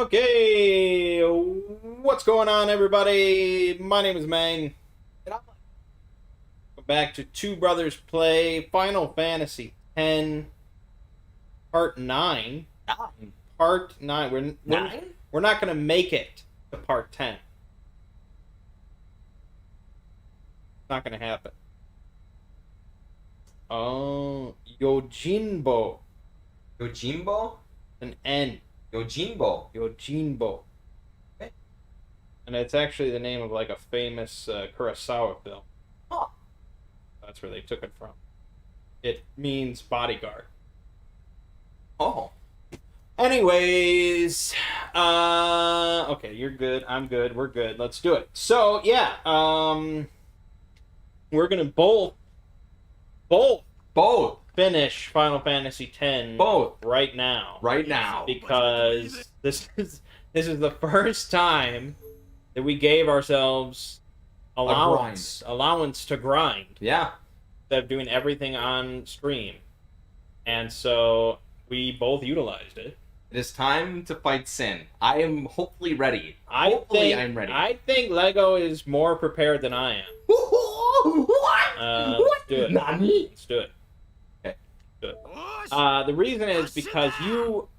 Okay, what's going on, everybody? My name is Mang. And I'm back to Two Brothers Play Final Fantasy X Part 9. Part 9. We're not going to make it to Part 10. It's not going to happen. Oh, Yojimbo. Yojimbo? An N. Yojimbo. Yojimbo. Okay. And it's actually the name of like a famous Kurosawa film. Huh. That's where they took it from. It means bodyguard. Oh. Anyways, okay, you're good. I'm good. We're good. Let's do it. So yeah, we're gonna both finish Final Fantasy X Both. right now. Right now. Because this is the first time that we gave ourselves allowance to grind Yeah. instead of doing everything on stream. And so we both utilized it. It is time to fight Sin. I am hopefully ready. I'm ready. I think Lego is more prepared than I am. What? Let's do it. Nani? Let's do it. Okay. Do it. The reason is because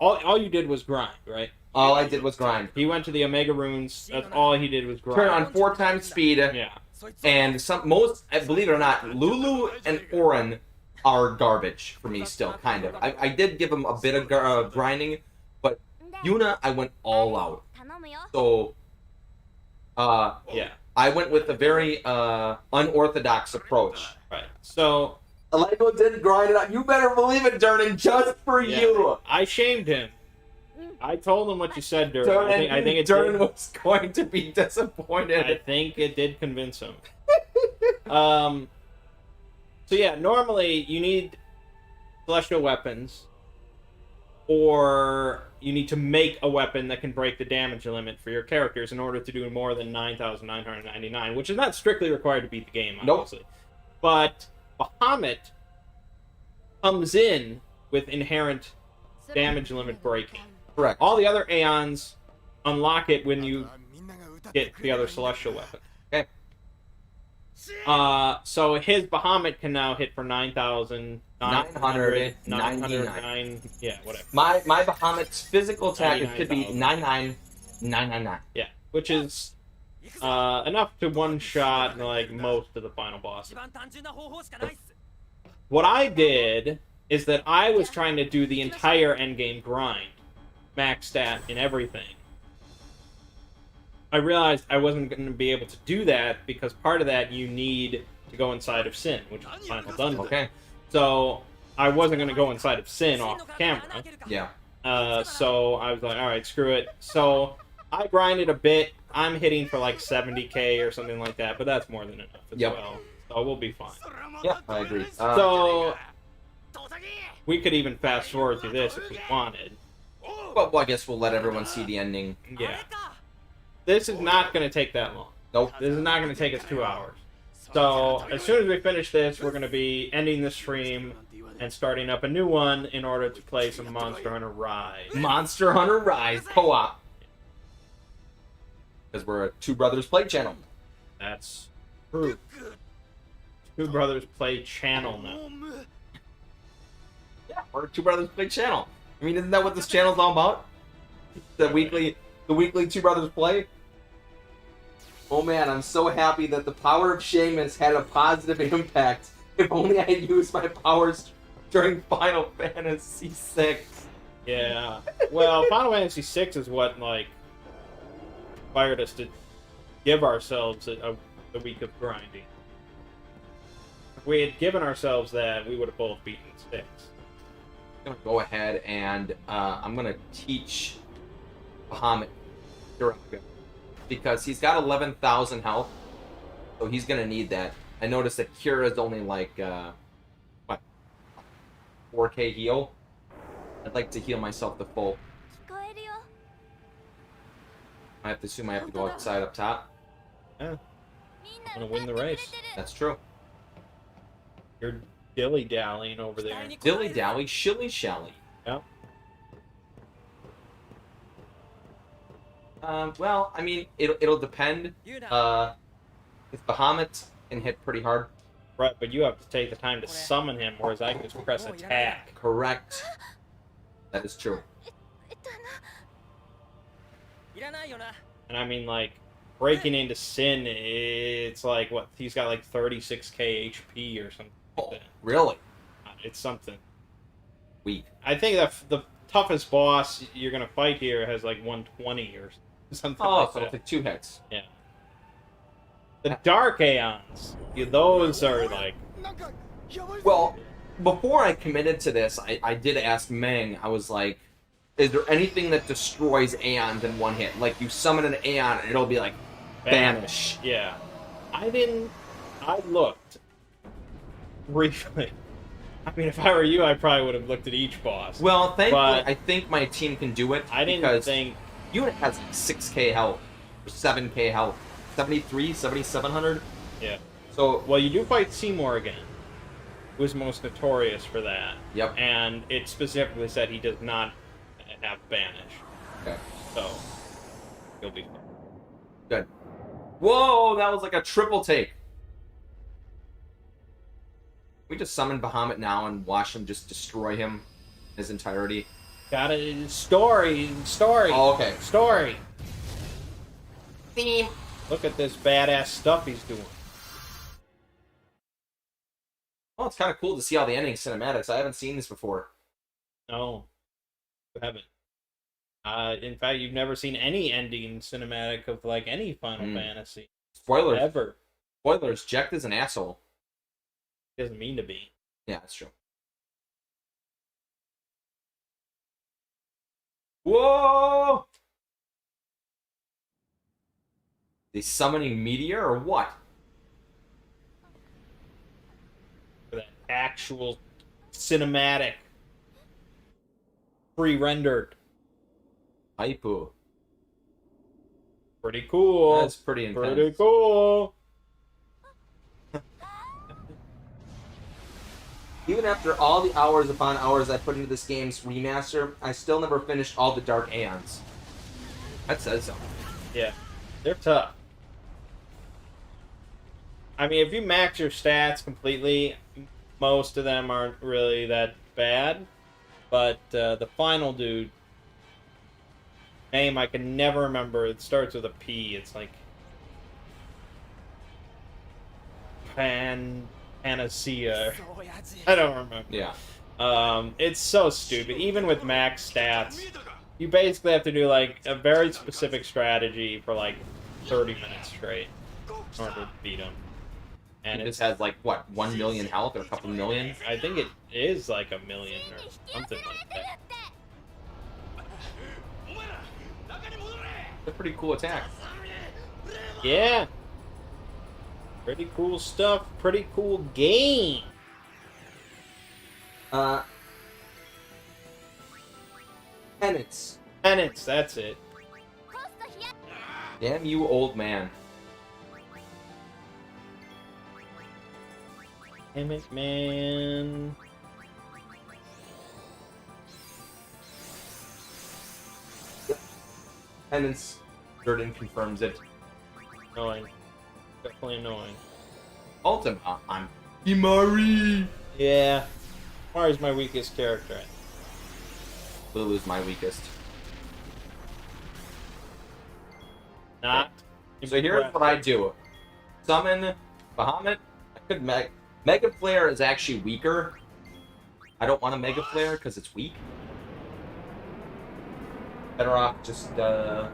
all you did was grind, right? All I did was grind. He went to the Omega Runes. That's all he did was grind. Turn on 4 times speed. Yeah. And believe it or not, Lulu and Auron are garbage for me still, kind of. I did give him a bit of grinding, but Yuna, I went all out. So, Yeah. I went with a very unorthodox approach. Right. So Lego did grind it up. You better believe it, Durnan, just for yeah, you. I shamed him. I told him what you said, Durnan. I think Durnan was going to be disappointed. I think it did convince him. So yeah, normally you need celestial weapons, or you need to make a weapon that can break the damage limit for your characters in order to do more than 9,999, which is not strictly required to beat the game, obviously. Nope. But Bahamut comes in with inherent damage limit breaking. Correct. All the other Aeons unlock it when you get the other celestial weapon. Okay. So his Bahamut can now hit for 9,999. Yeah, whatever. My Bahamut's physical attack could be 99999. Yeah, which is enough to one-shot like most of the final bosses. What I did is that I was trying to do the entire endgame grind, max stat and everything. I realized I wasn't going to be able to do that because part of that you need to go inside of Sin, which is the final dungeon. Okay. So I wasn't going to go inside of Sin off camera. Yeah. So I was like, all right, screw it. So I grinded a bit. I'm hitting for like 70k or something like that, but that's more than enough as well. So we'll be fine. Yeah, I agree. So we could even fast forward through this if we wanted. Well, I guess we'll let everyone see the ending. Yeah. This is not going to take that long. Nope. This is not going to take us 2 hours. So as soon as we finish this, we're going to be ending the stream and starting up a new one in order to play some Monster Hunter Rise. Monster Hunter Rise co-op. Because we're a Two Brothers Play channel. That's true. Two Brothers Play channel now. Yeah, we're a Two Brothers Play channel. I mean, isn't that what this channel's all about? The weekly Two Brothers Play? Oh man, I'm so happy that the power of Seamus had a positive impact. If only I had used my powers during Final Fantasy VI. Yeah. Well, Final Fantasy VI is what, like, inspired us to give ourselves a week of grinding. If we had given ourselves that, we would have both beaten 6. I'm going to go ahead and I'm going to teach Bahamut Kiraga. Because he's got 11,000 health, so he's going to need that. I noticed that Kira's only like, 4k heal. I'd like to heal myself to full. I have to assume I have to go outside up top. Yeah. I'm going to win the race. That's true. You're dilly-dallying over there. Dilly-dally, shilly-shally. Yep. Well, I mean, it'll depend. If Bahamut can hit pretty hard. Right, but you have to take the time to summon him, whereas I can just press attack. Correct. That is true. And I mean, like, breaking into Sin, it's like, what, he's got like 36k HP or something like Oh, that. really? It's something. Weak. I think that the toughest boss you're going to fight here has like 120 or something Oh, like so that. it's like 2 hits. Yeah. The Dark Aeons, those are like... Well, before I committed to this, I did ask Meng, I was like, is there anything that destroys Aeons in one hit? Like, you summon an Aeon and it'll be like, vanish. Yeah. I looked briefly. I mean, if I were you, I probably would have looked at each boss. Well, thankfully, But I think my team can do it. I didn't because think... Unit has like 6k health, or 7k health. 73, 7,700. Yeah. So, Well, you do fight Seymour again. Who was most notorious for that. yep. And it specifically said he does not have banish. Okay. So, you'll be fine. Good. Whoa, that was like a triple take. We just summon Bahamut now and watch him just destroy him in his entirety. Got it. Story. Oh, okay. Story. Theme. Look at this badass stuff he's doing. Well, it's kind of cool to see all the ending cinematics. I haven't seen this before. No, you haven't. In fact, you've never seen any ending cinematic of like any Final Fantasy Spoilers. ever. Spoilers. Jack is an asshole. He doesn't mean to be. Yeah, that's true. Whoa! They summoning meteor or what? For that actual cinematic, pre-rendered. Aipu. Pretty cool. That's pretty intense. Pretty cool. Even after all the hours upon hours I put into this game's remaster, I still never finished all the Dark Aeons. That says something. Yeah, they're tough. I mean, if you max your stats completely, most of them aren't really that bad. But the final dude, name I can never remember. It starts with a P. It's like Panacea. I don't remember. Yeah. It's so stupid. Even with max stats, you basically have to do like a very specific strategy for like 30 minutes straight in order to beat him. And It it's, just has like, what, 1 million health or a couple million? I think it is like 1 million or something like that. It's a pretty cool attack. Yeah. Pretty cool stuff. Pretty cool game. Penance. Penance, that's it. Damn you, old man. Damn it, man. Penance. Jordan confirms it. Annoying. Definitely annoying. Ultima on Himari. Yeah. Mari's my weakest character. Lulu's my weakest. Not. So here's what I do. Summon Bahamut. I could Mega Flare is actually weaker. I don't want a Mega Flare because it's weak. Better off just, let's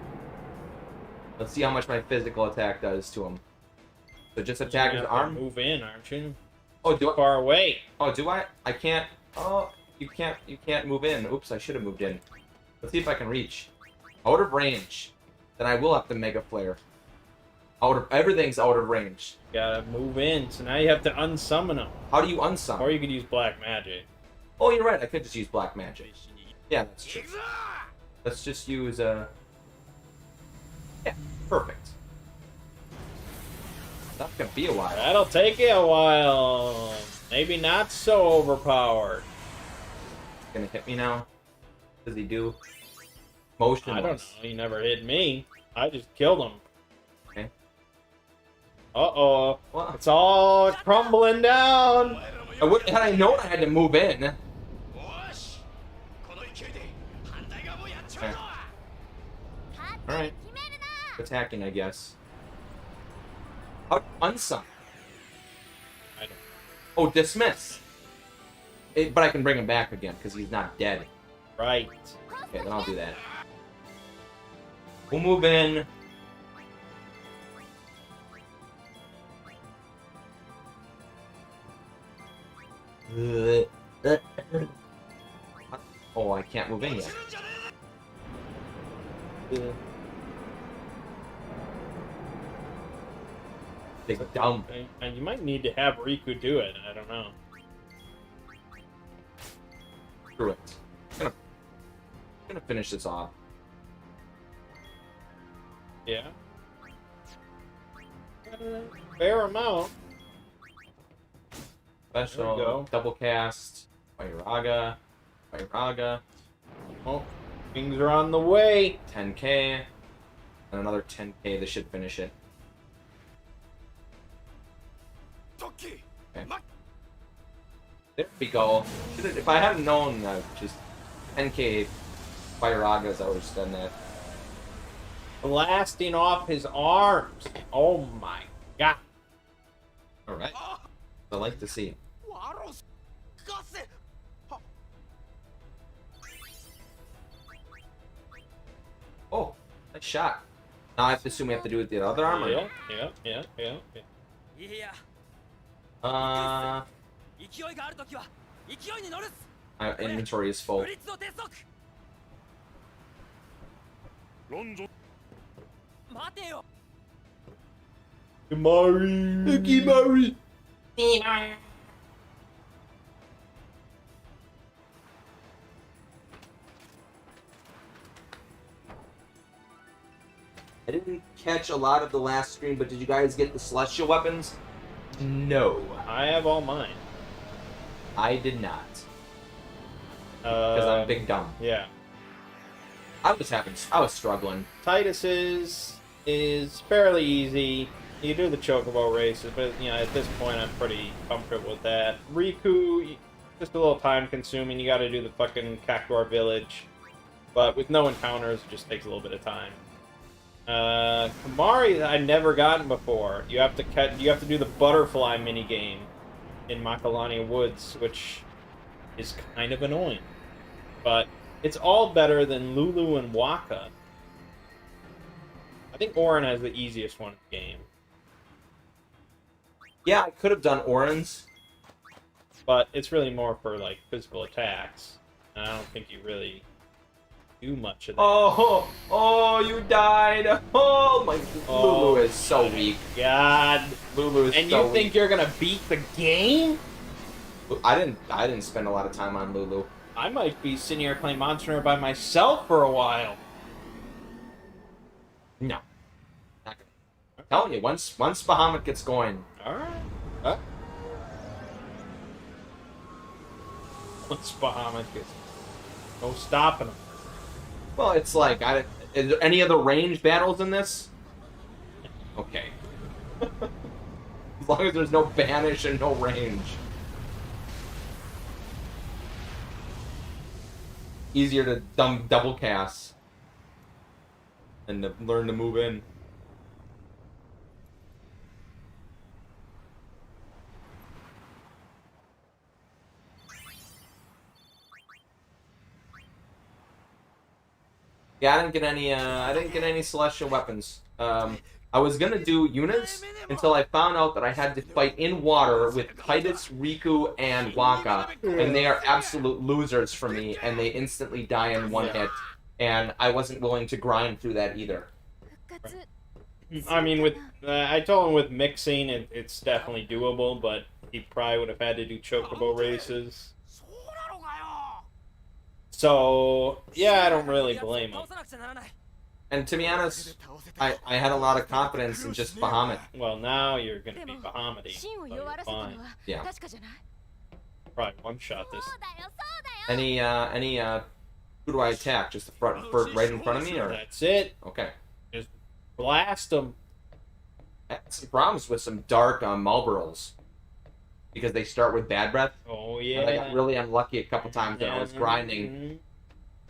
see how much my physical attack does to him. So just attack his arm. Move in, aren't you? Oh, do I? Far away. Oh, do I? I can't. Oh, you can't move in. Oops, I should have moved in. Let's see if I can reach. Out of range. Then I will have to Mega Flare. Everything's out of range. Gotta move in, so now you have to unsummon them. How do you unsummon? Or you could use black magic. Oh, you're right. I could just use black magic. Yeah, that's true. Let's just use Yeah, perfect. That's gonna be a while. That'll take you a while. Maybe not so overpowered. Gonna hit me now? Does he do? Motionless. I don't know. He never hit me. I just killed him. Okay. Uh-oh. Well, It's all crumbling down. had I known I had to move in. Okay. Alright. Attacking, I guess. Oh, unsung. I don't. Oh, dismiss. But I can bring him back again because he's not dead. Right. Okay, then I'll do that. We'll move in. Oh, I can't move in yet. Big dumb. And you might need to have Riku do it. I don't know. Screw it. I'm gonna finish this off. Yeah. Fair amount. Special, There we go. double cast, Firaga, Oh, things are on the way. 10k, and another 10k. This should finish it. Okay. There we go. If I hadn't known just 10k Firagas, I would have just done that. Blasting off his arms. Oh my god. Alright. I like to see. Oh, nice shot. Now I have to assume we have to do it with the other arm, or no? Yeah. いや Uh, 勢いがあるときは勢いに乗るっす my inventory is full. ブリッツの鉄則待てよ Kimari. I didn't catch a lot of the last screen, but did you guys get the celestial weapons? No, I have all mine. I did not. Because I'm big dumb. Yeah. I was struggling. Titus's is fairly easy. You do the chocobo races, but you know at this point I'm pretty comfortable with that. Riku, just a little time consuming. You got to do the fucking Kakor village, but with no encounters, it just takes a little bit of time. Kimari, I've never gotten before. You have to do the butterfly mini game in Makalani Woods, which is kind of annoying, but it's all better than Lulu and Waka. I think Orin has the easiest one in the game. Yeah, I could have done Orin's. But it's really more for, like, physical attacks. And I don't think you really do much of that. Oh, you died. Oh, my... Lulu is so weak. God. Lulu is And so you think weak. you're gonna beat the game? I didn't spend a lot of time on Lulu. I might be sitting here playing Monster Hunter by myself for a while. No. Not gonna. I'm telling you, once Bahamut gets going... Alright. Huh? Once Bahamut gets... No stopping him. Well, it's like, is there any other range battles in this? Okay. As long as there's no banish and no range. Easier to double cast. And to learn to move in. Yeah, I didn't get any celestial weapons. I was gonna do units until I found out that I had to fight in water with Titus, Riku, and Waka, and they are absolute losers for me, and they instantly die in one hit, and I wasn't willing to grind through that either. I mean, I told him with mixing, it's definitely doable, but he probably would have had to do chocobo races. So, yeah, I don't really blame him. And to be honest, I had a lot of confidence in just Bahamut. Well, now you're going to be Bahamut, so you're fine. Yeah. Probably one-shot this. Any who do I attack? Just the front, right in front of me, or That's it. okay? Just Blast them. I had some problems with some dark Marlboros because they start with bad breath. Oh, And yeah. I got really unlucky a couple times that I was grinding Mhm.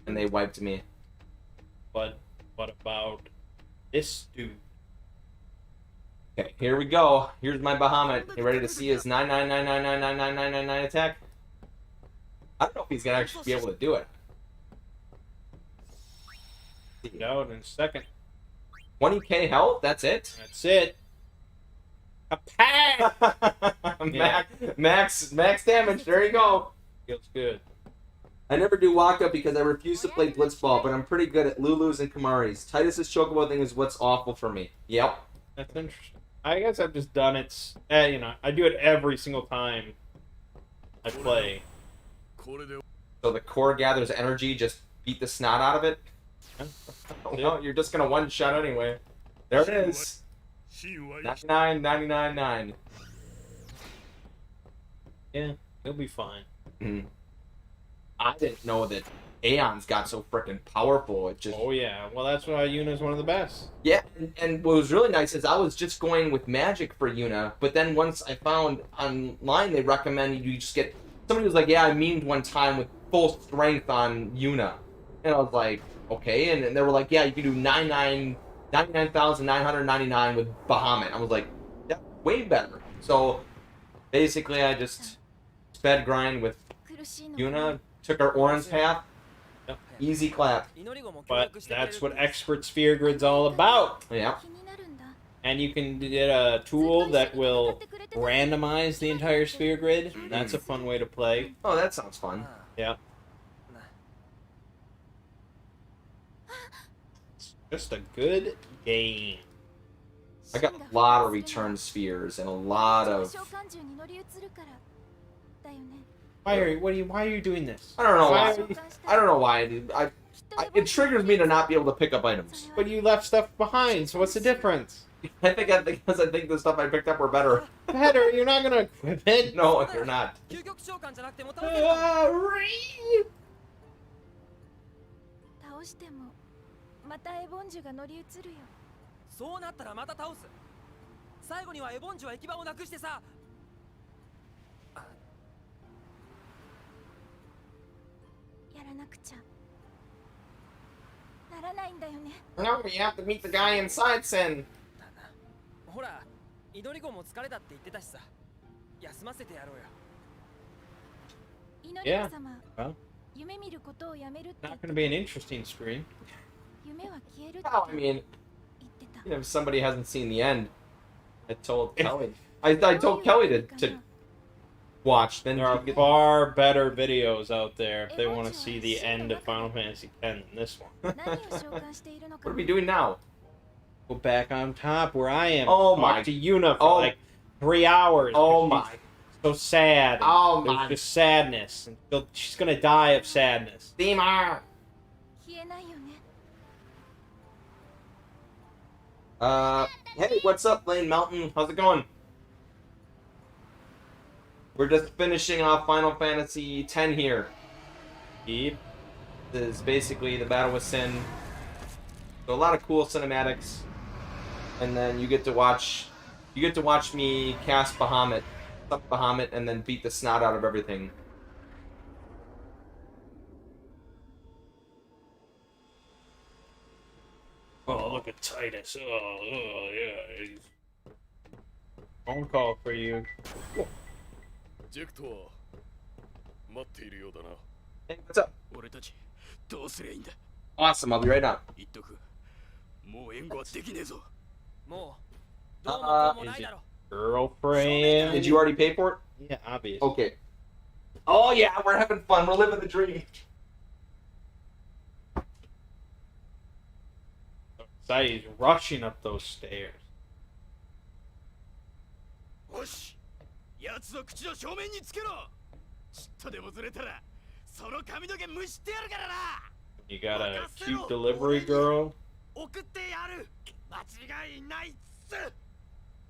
and they wiped me. But what about this dude? Okay, here we go. Here's my Bahamut. You ready to see his 999999999 attack? I don't know if he's gonna actually be able to do it. Find out in a second. 20k health? That's it? That's it. A pack! Max damage. There you go. Feels good. I never do Waka because I refuse to play Blitzball, but I'm pretty good at Lulu's and Kamaris. Titus's Chocobo thing is what's awful for me. Yep. That's interesting. I guess I've just done it. You know, I do it every single time I play. So the core gathers energy, just beat the snot out of it. Yeah. No, you're just gonna one shot anyway. There it is. 99,999. Yeah, he'll be fine. Mhm. I didn't know that Aeons got so freaking powerful. It just Oh yeah, well that's why Yuna's one of the best. yeah. And what was really nice is I was just going with magic for Yuna, but then once I found online they recommend you just get somebody was like, yeah, I memed one time with full strength on Yuna, and I was like, okay, and they were like, yeah, you can do 99,999 with Bahamut. I was like, yeah, way better. So basically, I just sped grind with Yuna, took our orange path, easy clap. But that's what Expert Sphere Grid's all about. Yeah. And you can get a tool that will randomize the entire Sphere Grid. That's a fun way to play. Oh, that sounds fun. Yeah. It's just a good game. I got a lot of return spheres and a lot of. Why are you doing this? I don't know Why why. are you- I don't know why. It triggers me to not be able to pick up items. But you left stuff behind, so what's the difference? I think because I think the stuff I picked up were better. Better, you're not gonna equip it. No, they're not. 究極召喚じゃなくても倒せるか 倒してもまたエボンジュが乗り移るよ。そうなったらまた倒す最後にはエボンジュは行き場をなくしてさやらなくちゃならないんだよね。 No, you have to meet the guy inside, Sin. ほら祈り子も疲れたって言ってたしさ休ませてやろうよ祈り子様、 Well, 夢見ることをやめるって言っ not て gonna be an interesting screen. 夢は消えるって Oh, I mean, 言ってた。 if somebody hasn't seen the end, I told Kelly. I told Kelly to watch. Then There are you get. far better videos out there if they want to see the end of Final Fantasy X than this one. 何を召喚しているのか What are we doing now? Go back on top where I am. Oh Talk my- to Yuna for oh. like 3 hours. Oh because my. she's so sad. Oh There's my. just sadness. And she's gonna die of sadness. Steamer. 消えないよね。 Hey, what's up, Lane Mountain? How's it going? We're just finishing off Final Fantasy X here. Yep. This is basically the Battle with Sin. So a lot of cool cinematics, and then you get to watch me cast Bahamut, suck Bahamut, and then beat the snot out of everything. Oh, look at Titus. Oh, yeah. Phone call for you. ジェクトは待っているようだな。 Hey, what's up? 俺たちどうすりゃいいんだ。 Awesome, I'll be right down. 言っとく。もう援護はできねえぞ。もうどうもこうもないだろ Girlfriend. Did you already pay for it? Yeah, obvious. Okay. Oh yeah, we're having fun. We're living the dream. He's rushing up those stairs. よし。奴の口の正面につけろ。ちっとでもずれたら、その髪の毛むしってやるからな。 You got a cute delivery girl. 送ってやる。間違いないっす。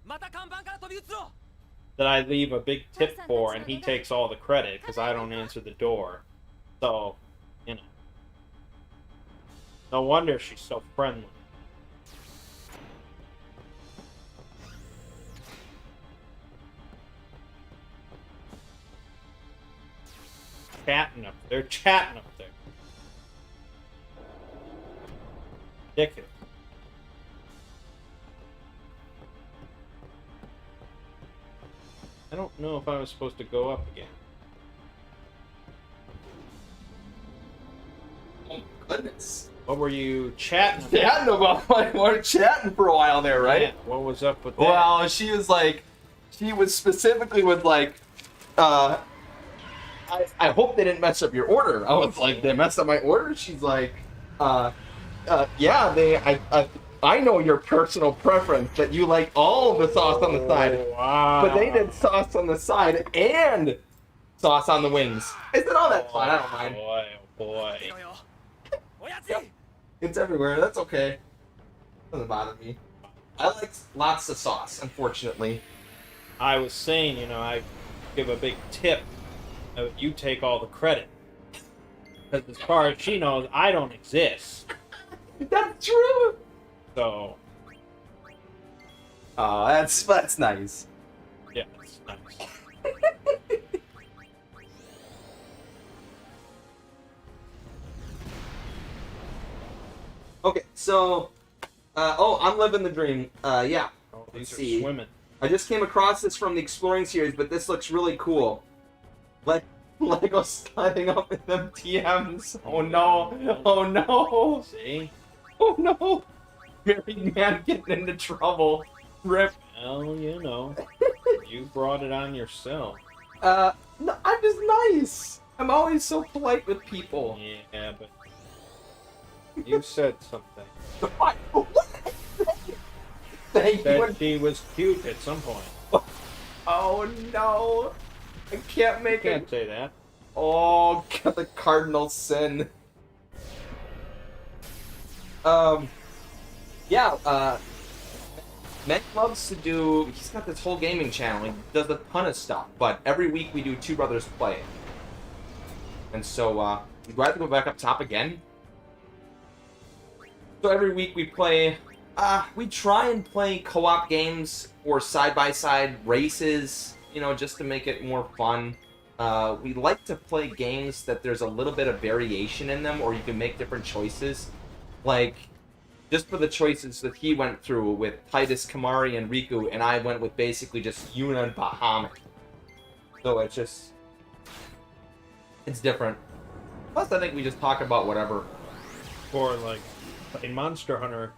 また看板から飛び移ろう That I leave a big tip for, and he takes all the credit because I don't answer the door. So, you know. No wonder she's so friendly. chatting up. They're chatting up there. Ridiculous. I don't know if I was supposed to go up again. Oh, goodness. What were you chatting about? Chatting about, like, we were chatting for a while there, right? Yeah, what was up with that? Well, she was like, she was specifically with like, I hope they didn't mess up your order. I was like, they messed up my order? She's like, yeah, I know your personal preference that you like all the sauce on the side, Wow. but they did sauce on the side and sauce on the wings. I said, oh, that's fine, I don't mind. Boy, oh boy. よよおやつ Yep. It's everywhere, that's okay. Doesn't bother me. I like lots of sauce, unfortunately. I was saying, you know, I give a big tip. You take all the credit. Because as far as she knows, I don't exist. That's true! So, Oh, that's nice. yeah, it's nice. Okay, so, I'm living the dream. Yeah. Oh, Let's these are see. swimming. I just came across this from the Exploring series, but this looks really cool. Lego sliding up in them TMs. Oh no! Oh no! See? Oh no! Married man getting into trouble. Rip. Well, you know. You brought it on yourself. No, I'm just nice. I'm always so polite with people. Yeah, but you said something. What? Thank That you. she was cute at some point. Oh no! I can't make Can't it. say that. Oh, God, the cardinal sin. Yeah, Meg loves to do, he's got this whole gaming channel, he does a ton of stuff, but every week we do Two Brothers Play. And so, do I have to go back up top again? So every week we play, we try and play co-op games or side-by-side races, you know, just to make it more fun. We like to play games that there's a little bit of variation in them, or you can make different choices. Like, just for the choices that he went through with Titus, Kamari, and Riku, and I went with basically just Yuna and Bahamut. So it's just... it's different. Plus, I think we just talk about whatever. Or like in Monster Hunter,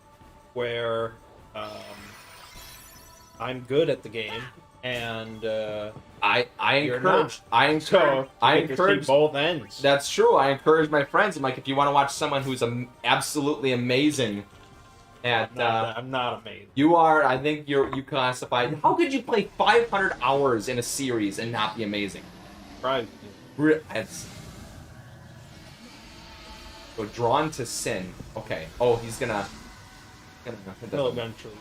where I'm good at the game, and I You're encourage... not. I so encourage... I you get to see encourage... both ends. That's true. I encourage my friends. I'm like, if you want to watch someone who's absolutely amazing at... I'm not amazing. you are, I think you classify... How could you play 500 hours in a series and not be amazing? Right. It's... So, drawn to sin. Okay. Oh, he's gonna... it He'll doesn't- eventually.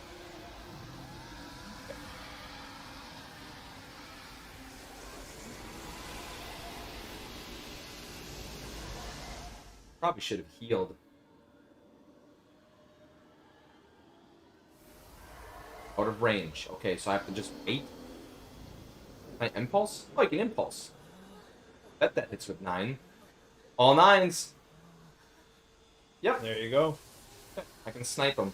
Probably should have healed. Out of range. Okay, so I have to just wait. Can I impulse? Oh, I can impulse. Bet that hits with 9. All 9s. Yep, There you go. I can snipe him.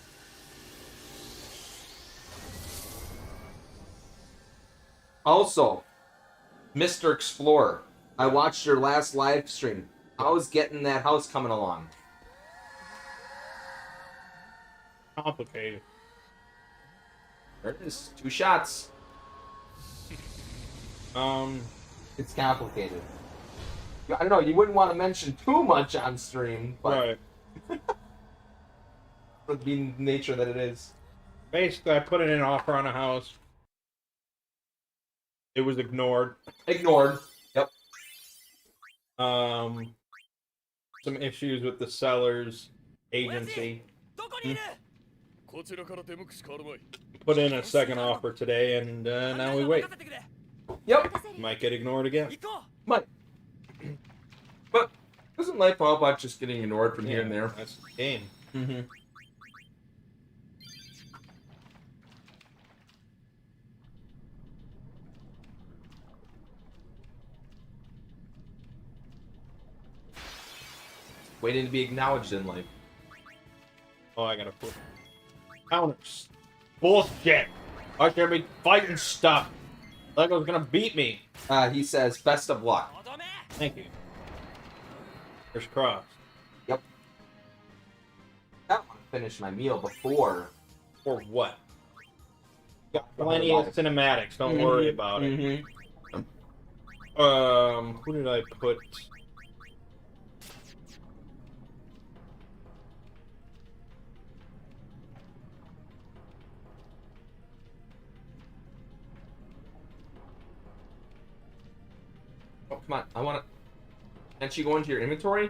Also, Mr. Explorer, I watched your last live stream. How's getting that house coming along? Complicated. There it is. 2 shots. It's complicated. I don't know, you wouldn't want to mention too much on stream, but Right. for the nature that it is. Basically, I put in an offer on a house. It was ignored. Ignored. Yep. Some issues with the seller's agency. どこにいるこちらから出向くしかあるまい Put in a second offer today, and now we wait. 任せてくれ Yep. 任せる Might get ignored again. 行こ But doesn't life all about just getting ignored from here and there? That's the game. Mm-hmm. waiting to be acknowledged in life. Oh, I gotta put counters. Bullshit. I should be fighting stuff. Lego's gonna beat me. He says, best of luck. とどめ Thank you. First cross. Yep. I don't want to finish my meal before. Or what? Got plenty of cinematics. Don't worry about it. Mhm. Who did I put? Oh, come on. I want to... Can't you go into your inventory?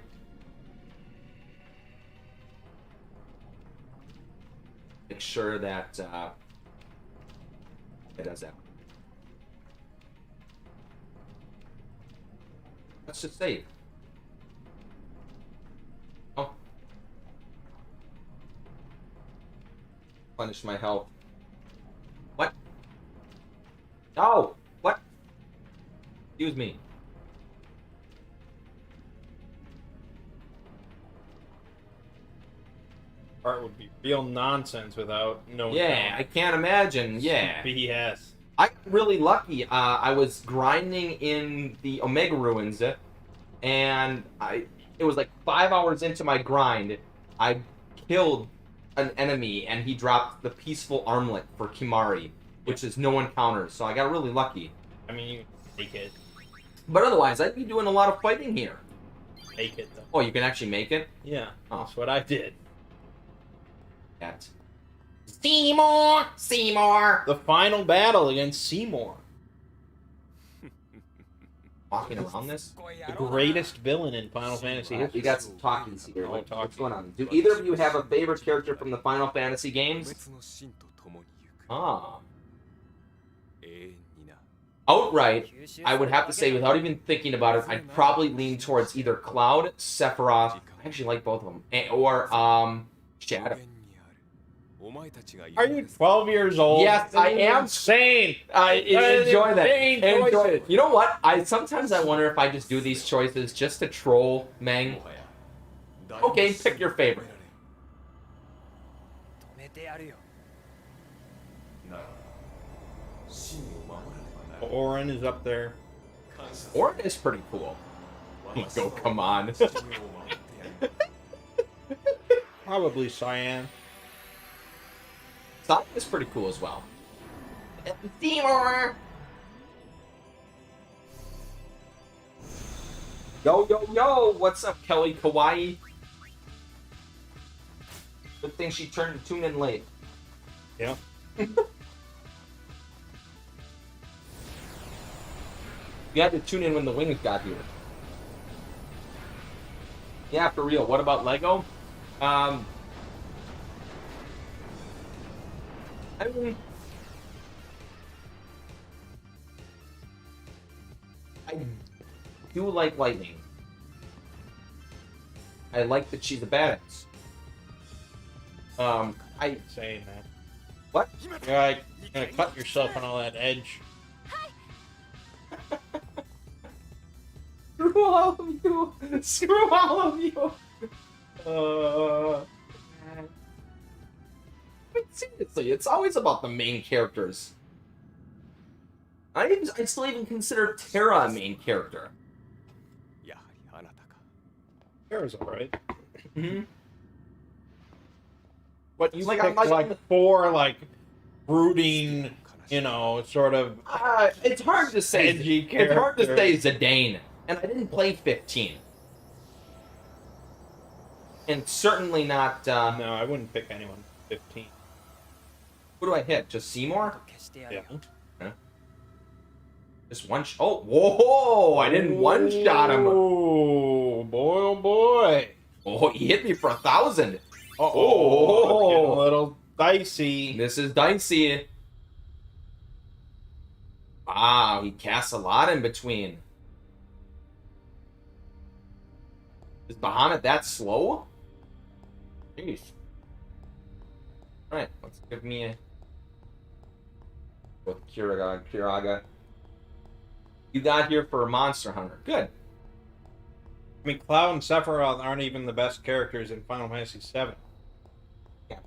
Make sure that, it does that. Let's just save. Oh. Punish my health. What? No! What? Excuse me. Art would be real nonsense without no. Yeah, I can't imagine. Yeah. BS. I got really lucky. I was grinding in the Omega Ruins, and it was like 5 hours into my grind, I killed an enemy, and he dropped the Peaceful Armlet for Kimari, which is no encounters, so I got really lucky. I mean, you take it. But otherwise, I'd be doing a lot of fighting here. Take it though. Oh, you can actually make it? Yeah, Oh. that's what I did. That. Seymour! Seymour! The final battle against Seymour, Walking around this? the greatest villain in Final Fantasy You history. got some talking here. Oh, What's talking. going on? Do either of you have a favorite character from the Final Fantasy games? 別の真と共に行く Ah. 永遠にな Outright, I would have to say, without even thinking about it, I'd probably lean towards either Cloud, Sephiroth. I actually like both of them, or Shadow. 無限にあるお前たちが Are you 12 years old? Yes, I am. Insane. I enjoy that. Insane Enjoy choice. it. You know what? Sometimes I wonder if I just do these choices just to troll Meng. Okay, pick your favorite. 止めてやるよ Orin is up there. Orin is pretty cool. Go, come on. Probably Cyan. Sonic is pretty cool as well. Seymour! Yo, yo, yo! What's up, Kelly Kawaii? Good thing she tuned in late. Yeah. You had to tune in when the wings got here. Yeah, for real. What about Lego? I mean, I do like Lightning. I like that she's a badass. I Saying that. what? You're like gonna cut yourself on all that edge. Screw all of you! Screw all of you! But seriously, it's always about the main characters. I still even consider Terra a main character. やはりあなたか Kara's alright. Mm-hmm. But you Like, picked I'm like, like- four like brooding, you know, sort of It's hard to say. edgy It's hard to character. say Zidane, and I didn't play 15, and certainly not. No, I wouldn't pick anyone 15. Who do I hit? Just Seymour? 消してやる Yeah. よ Just one. Oh, whoa! I didn't one shot him. Oh boy! Oh boy! Oh, he hit me for 1,000. Oh, Oh. getting a little dicey. This is dicey. Wow, he casts a lot in between. Is Bahamut that slow? Jeez. Alright, let's give me a... With Kiraga. You got here for a Monster Hunter. Good. I mean, Cloud and Sephiroth aren't even the best characters in Final Fantasy VII. Yeah.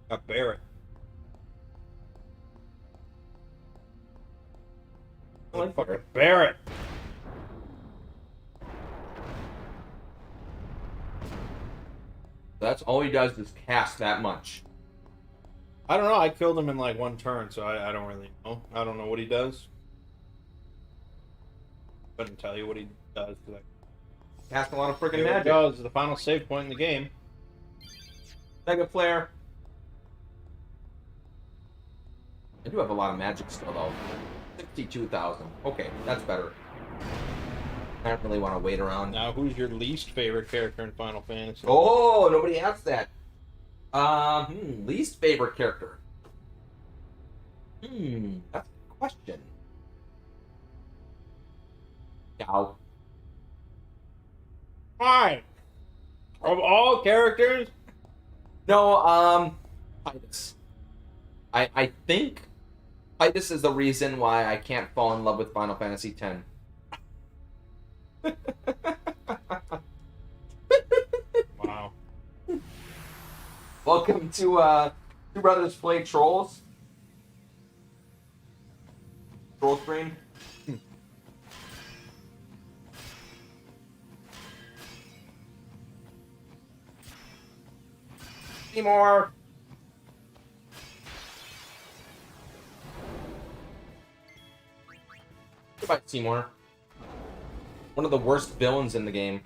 Got Barret. I like Fucking Barret. Barret. That's all he does is cast that much. I don't know. I killed him in like one turn, so I don't really know. I don't know what he does. Couldn't tell you what he does. Cast a lot of freaking Here it magic. goes. The final save point in the game. Mega Flare. I do have a lot of magic still, though. 62,000. Okay, that's better. I don't really want to wait around. Now, who's your least favorite character in Final Fantasy? Oh, nobody asked that. Least favorite character. That's a question. Gao. Fine. Of all characters, No, Titus. I think Titus is the reason why I can't fall in love with Final Fantasy X. wow. Welcome to Two Brothers Play Trolls. Troll screen. Seymour. Goodbye, Seymour. One of the worst villains in the game.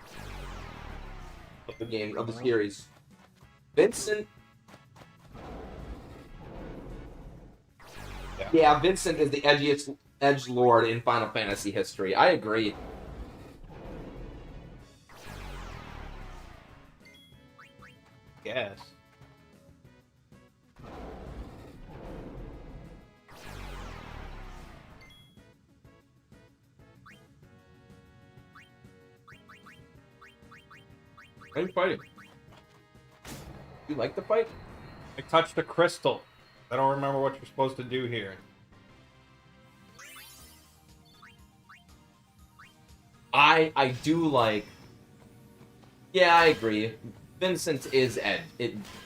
Of the series. Vincent. Yeah, Vincent is the edgiest edgelord in Final Fantasy history. I agree. Yes. Why are you fighting? You like the fight? I touched a crystal. I don't remember what you're supposed to do here. I do like. Yeah, I agree. Vincent is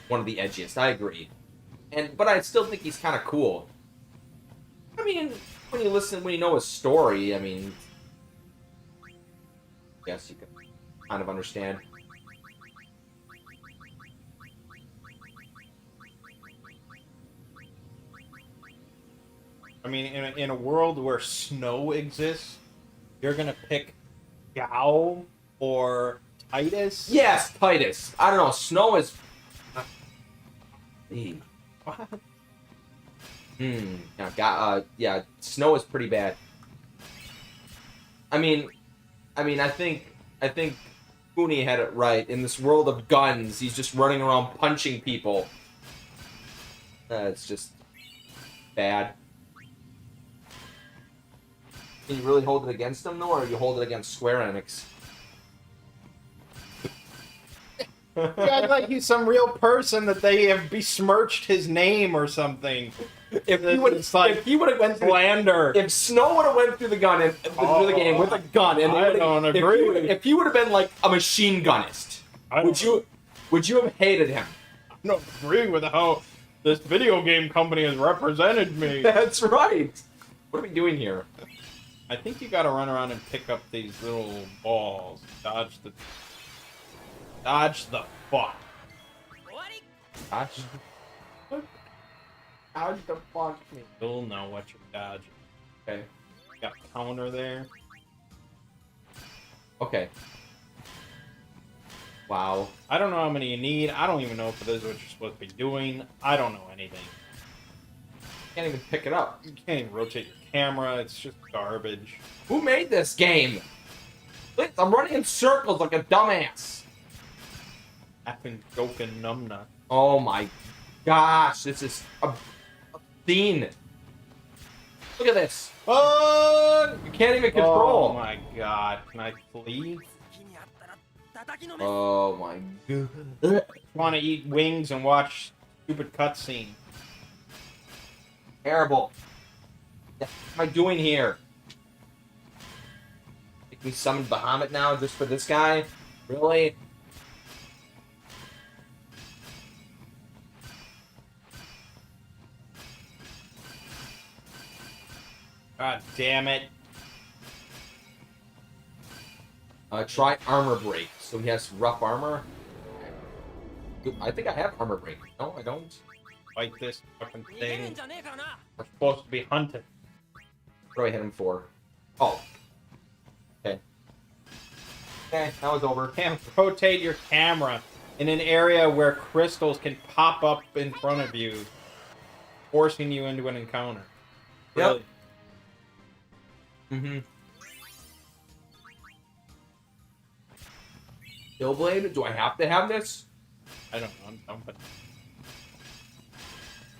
one of the edgiest. I agree, but I still think he's kind of cool. I mean, when you know his story, I mean, yes, you can kind of understand. I mean, in a world where snow exists, you're gonna pick Gao or Titus? Yes, Titus. I don't know. Snow is. What? Yeah. Snow is pretty bad. I mean, I think Funi had it right. In this world of guns, he's just running around punching people. It's just bad. Can you really hold it against him, though, or you hold it against Square Enix? You act like he's some real person that they have besmirched his name or something. If he would have went through, slander. if Snow would have went through the through the game with a gun, and I don't agree. If he would have been like a machine gunnist, would you have hated him? I don't agree with how this video game company has represented me. That's right. What are we doing here? I think you gotta run around and pick up these little balls. Dodge the fuck. 終わり Dodge the fuck me. You'll know what you're dodging. Okay. Got a counter there. Okay. Wow. I don't know how many you need. I don't even know if it is what you're supposed to be doing. I don't know anything. Can't even pick it up. You can't even rotate your camera. It's just garbage. Who made this game? I'm running in circles like a dumbass. Effing Goken Numna. Oh my gosh, this is a scene. Look at this. Oh! You can't even control. Oh my god. Can I flee? 好きにあったら叩きのめ Oh my god. Want to eat wings and watch stupid cutscene. Terrible. What am I doing here? Take We summoned Bahamut now just for this guy? Really? God damn it. Try armor break. So he has rough armor. I think I have armor break. No, I don't. Fight this fucking 逃げるん thing. じゃねえからな We're supposed to be hunting. What do I hit him for? Oh. Okay. Okay, that was over. Can't rotate your camera in an area where crystals can pop up in front of you, forcing you into an encounter. Yep. Really? Mm-hmm. Killblade? Do I have to have this? I don't know. I'm dumping.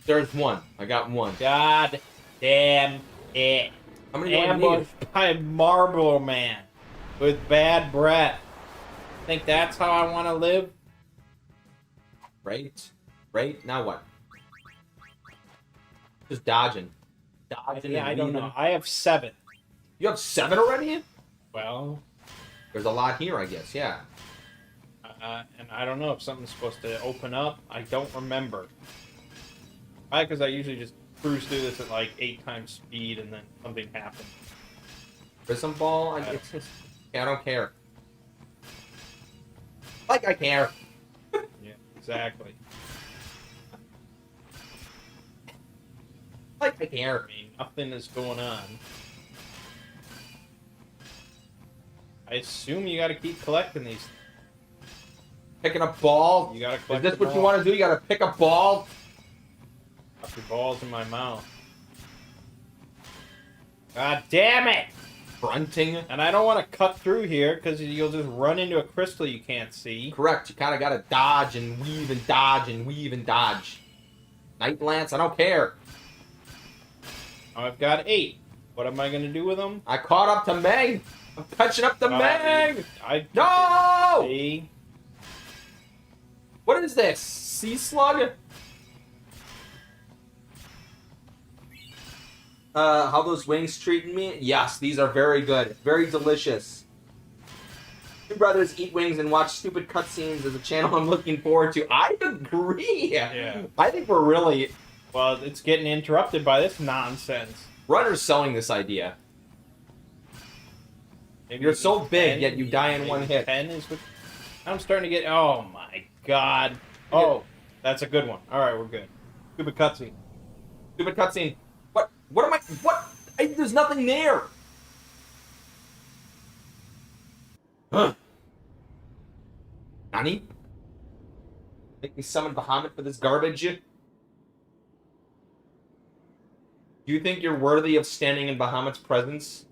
There's one. I got one. God damn it. How many do I need? Ambushed by Marble Man with bad breath. Think that's how I want to live? Right? Right? Now what? Just dodging. Dodging Yeah, and I don't weaving. know. I have 7. You have 7 already? Well, There's a lot here, I guess, yeah. and I don't know if something's supposed to open up. I don't remember. Because I usually just cruise through this at like 8 times speed and then something happens. Prism ball? It's just, I don't care. Like I care. Yeah, exactly. Like I care. I mean, nothing is going on. I assume you gotta keep collecting these. Picking a ball? You gotta Is collect this the what you ball. want to do? You gotta pick a ball? Put your balls in my mouth. God damn it! Grunting? And I don't want to cut through here because you'll just run into a crystal you can't see. Correct. You kind of gotta dodge and weave and dodge and weave and dodge. Night Lance, I don't care. I've got 8. What am I gonna do with them? I caught up to Meg. I'm catching up to Meg. I No! See? What is this? Sea slug? How those wings treating me? Yes, these are very good. Very delicious. Two brothers eat wings and watch stupid cutscenes is a channel I'm looking forward to. I agree. Yeah. I think we're really... Well, it's getting interrupted by this nonsense. Runner's selling this idea. Maybe You're so 10, big, yet you die in maybe one hit. 10 is what... I'm starting to get... Oh, my God. Oh, that's a good one. All right, we're good. Stupid cutscene. Stupid cutscene. What am I... What? There's nothing there. Huh. Nani? Make me summon Bahamut for this garbage? Do you think you're worthy of standing in Bahamut's presence?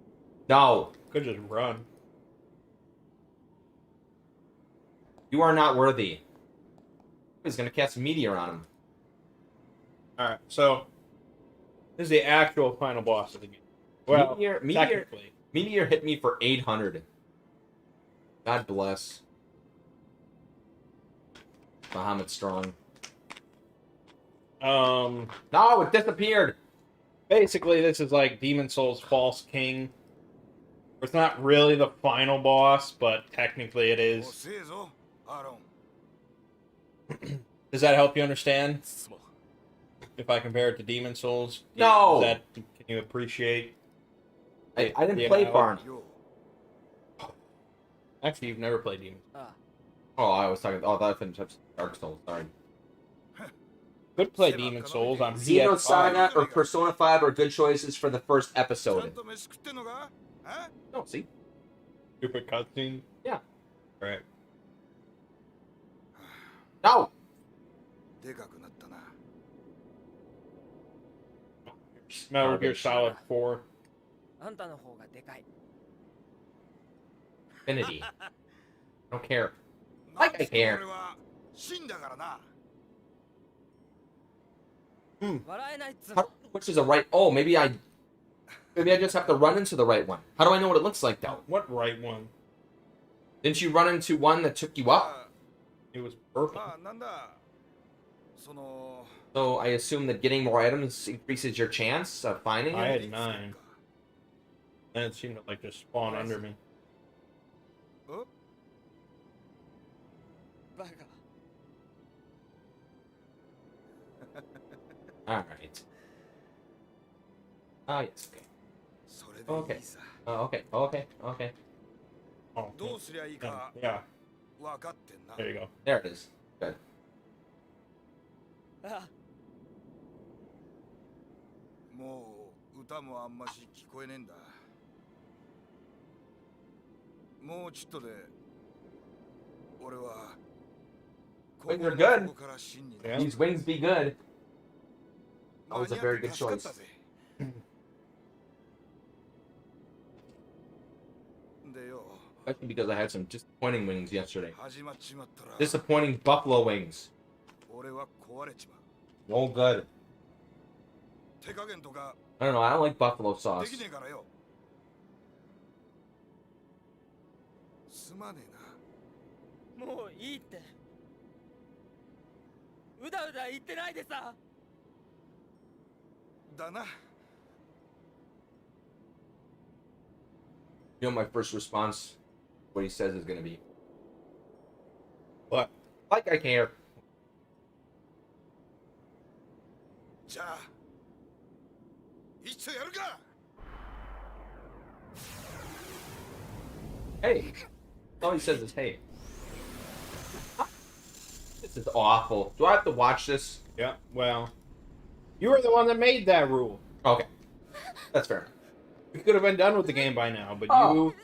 No. Could just run. You are not worthy. He's gonna cast a meteor on him. All right, so this is the actual final boss of the game. Well, Meteor- technically. Meteor hit me for 800. God bless. Bahamut strong. No, it disappeared. Basically, this is like Demon Souls False King. It's not really the final boss, but technically it is. 遅えぞアロン Does that help you understand? つも If I compare it to Demon Souls? No! Can you appreciate? I didn't the play analogy? Barn. よ Actually, you've never played Demon. あ Oh, I was talking. Oh, that finished up Dark Souls. Sorry. Could play Demon Souls on Xeno PS5. Saga or Persona 5 are good choices for the first ちゃん episode. と飯食ってんのかあ No, see? Stupid cutscene. Yeah. Right. No! でかくなったな Metal Gear Garbage. Solid 4. あんたの方がでかい Infinity. I don't care. なん Like I つって care. 俺は死んだからな 笑えないっつう How, の which is a right? Oh, maybe I just have to run into the right one. How do I know what it looks like though? What right one? Didn't you run into one that took you up? あ It was purple. まあなんだその So I assume that getting more items increases your chance of finding I it. had 9. And it seemed to like just spawn under me. おバカ Alright. Ah, yes, okay. それでいいさ Okay, okay, okay. Oh, どうすりゃいい yeah, か yeah. 分かってんな There you go. There it is. Good. あもう歌もあんまし聞こえねえんだもうちょっとで俺は Wait, you're good. ここから真に Yeah. These wings be good. That 間 was に a 合っ very て good 助かっ choice. たぜでよ Especially because I had some disappointing wings yesterday. 始まっちまったら Disappointing buffalo wings. 俺は壊れちまう No good. 手加減とか I don't know. I don't like buffalo で sauce. きねえからよすまねえなもういいってうだうだ言ってないでさだな You know my first response? What he says is gonna be. What? Like I care. じゃあいつやるか Hey. All he says is hey. This is awful. Do I have to watch this? Yeah, well, you were the one that made that rule. Okay. That's fair. We could have been done with the game by now, but Oh.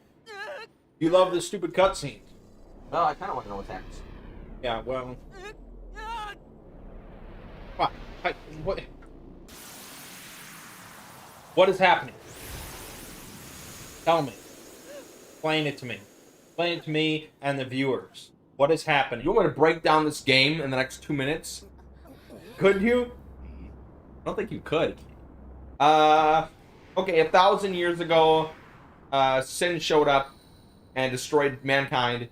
you love the stupid cutscenes. Well, I kind of want to know what happens. Yeah, well, あ what? What is happening? Tell me. Explain it to me. Explain it to me and the viewers. What is happening? You want me to break down this game in the next 2 minutes? Could you? I don't think you could. Okay, 1,000 years ago, Sin showed up and destroyed mankind.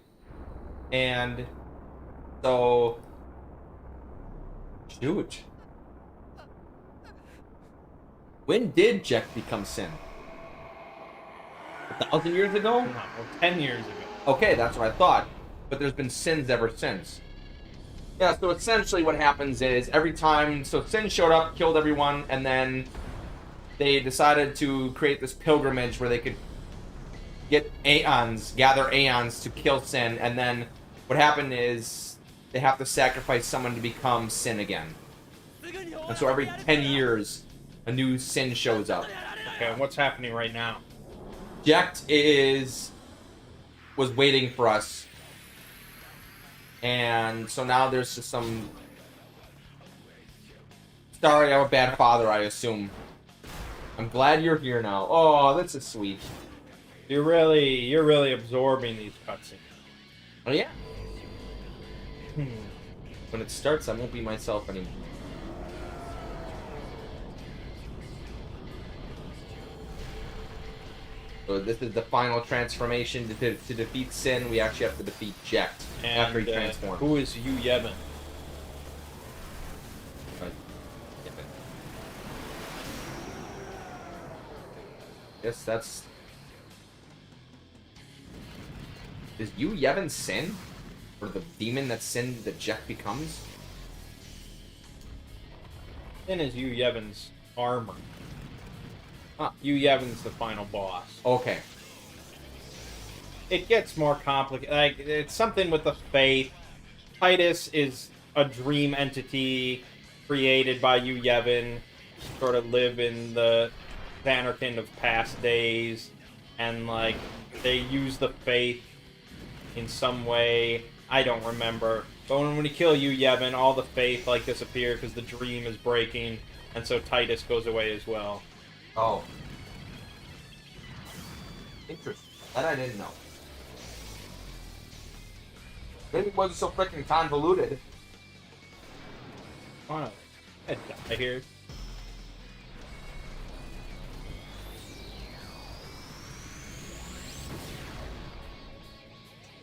And so... Shoot. When did Jack become Sin? 1,000 years ago? No, 10 years ago. Okay, that's what I thought. But there's been sins ever since. Yeah, so essentially what happens is every time... So Sin showed up, killed everyone, and then they decided to create this pilgrimage where they could get Aeons, gather Aeons to kill Sin, and then what happened is they have to sacrifice someone to become Sin again. すぐに And so every 10 years, a new Sin shows up. Okay, what's happening right now? Jekt was waiting for us. And so now there's just some... Sorry, I'm a bad father, I assume. I'm glad you're here now. Oh, this is sweet. You're really absorbing these cutscenes. Oh, yeah. When it starts, I won't be myself anymore. So this is the final transformation. To defeat Sin, we actually have to defeat Jekt after he transforms. Who is Yu Yevon? Yes, that's... Is Yu Yevon Sin? Or the demon that Sin that Jekt becomes? Sin is Yu Yevon's armor. Yu Yevon's the final boss. Okay. It gets more complicated. Like, it's something with the faith. Titus is a dream entity created by Yu Yevon, sort of live in the Xanarkand of past days, and like they use the faith in some way. I don't remember. But when you kill Yu Yevon, all the faith like disappear because the dream is breaking, and so Titus goes away as well. Oh. Interesting. That I didn't know. Maybe it wasn't so freaking convoluted. Oh, I die here.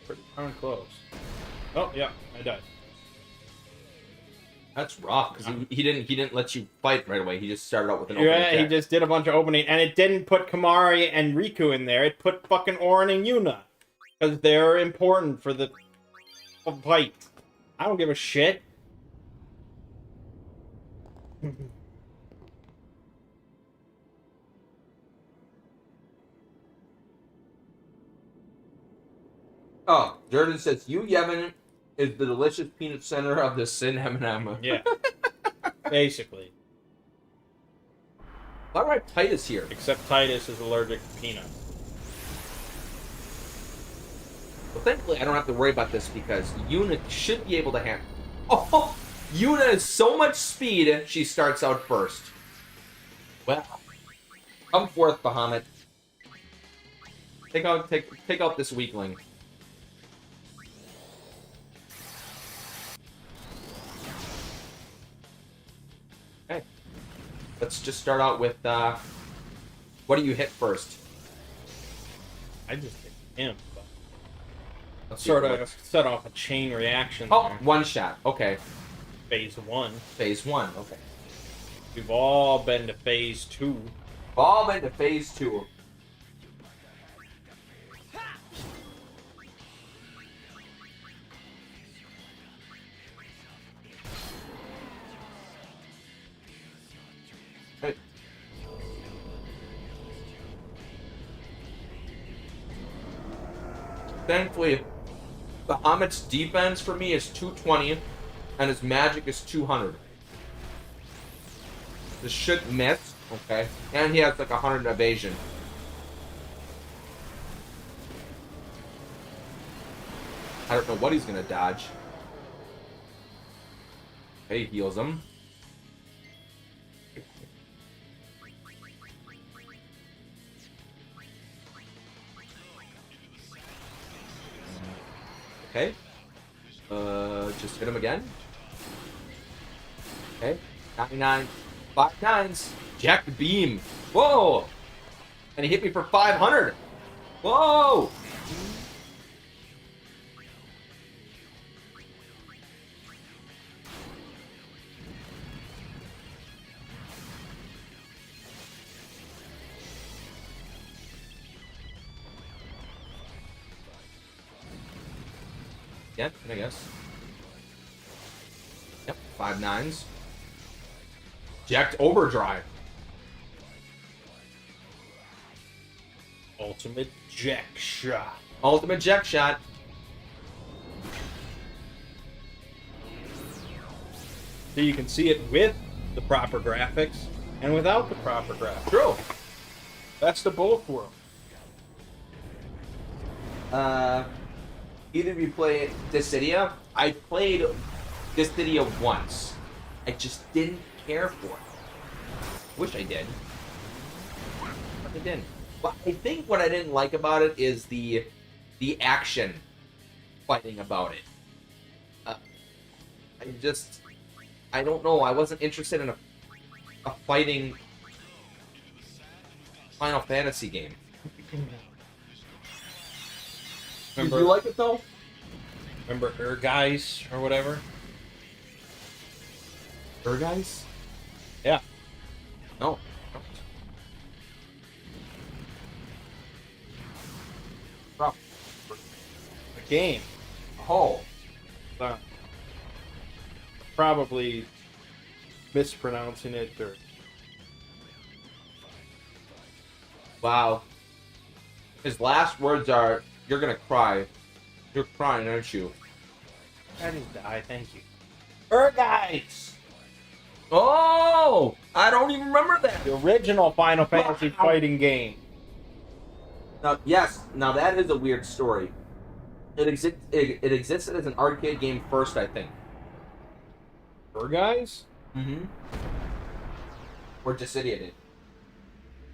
Pretty darn close. Oh yeah, I died. That's rough because he didn't let you fight right away. He just started out with an opening Yeah, he attack. just did a bunch of opening, and it didn't put Kamari and Riku in there. It put fucking Orin and Yuna. Because they're important for the fight. I don't give a shit. Oh, Jordan says, you, Yevon, is the delicious peanut center of the Sin M&M. Yeah. Basically. All right, Titus here. Except Titus is allergic to peanuts. Well, thankfully, I don't have to worry about this because Yuna should be able to handle. Oh, Yuna has so much speed, she starts out first. Well, come forth, Bahamut. Take out this weakling. Okay. Let's just start out with, what do you hit first? I just hit him, but Let's see sort what it of looks- set off a chain reaction. Oh, there. one shot. Okay. Phase 1. Phase 1. Okay. We've all been to Phase 2. All into phase 2. Hey. Thankfully, Bahamut's defense for me is 220, and his magic is 200. This should miss, okay? And he has like 100 evasion. I don't know what he's gonna dodge. Okay, he heals him. Okay. Just hit him again. Okay. 99. 5 nines. Jack the beam. Whoa! And he hit me for 500. Whoa! Yeah, I guess. Yep, 5 nines. Jacked overdrive. Ultimate Jack Shot. Ultimate Jack shot. So you can see it with the proper graphics and without the proper graphics. True. That's the both world. Either of you play Dissidia? I played Dissidia once. I just didn't care for it. Wish I did. But I didn't. But I think what I didn't like about it is the action fighting about it. I don't know. I wasn't interested in a fighting Final Fantasy game. Did you like it though? Remember Guys or whatever? Guys? Yeah. No. Oh. A game. Oh. Probably mispronouncing it or... Wow. His last words are, "You're gonna cry." You're crying, aren't you? I didn't die, thank you. Guys! Oh! I don't even remember that. The original Final Fantasy Wow. fighting game. Now, yes, now that is a weird story. It existed as an arcade game first, I think. Guys? Mm-hmm. Or Dissidia did.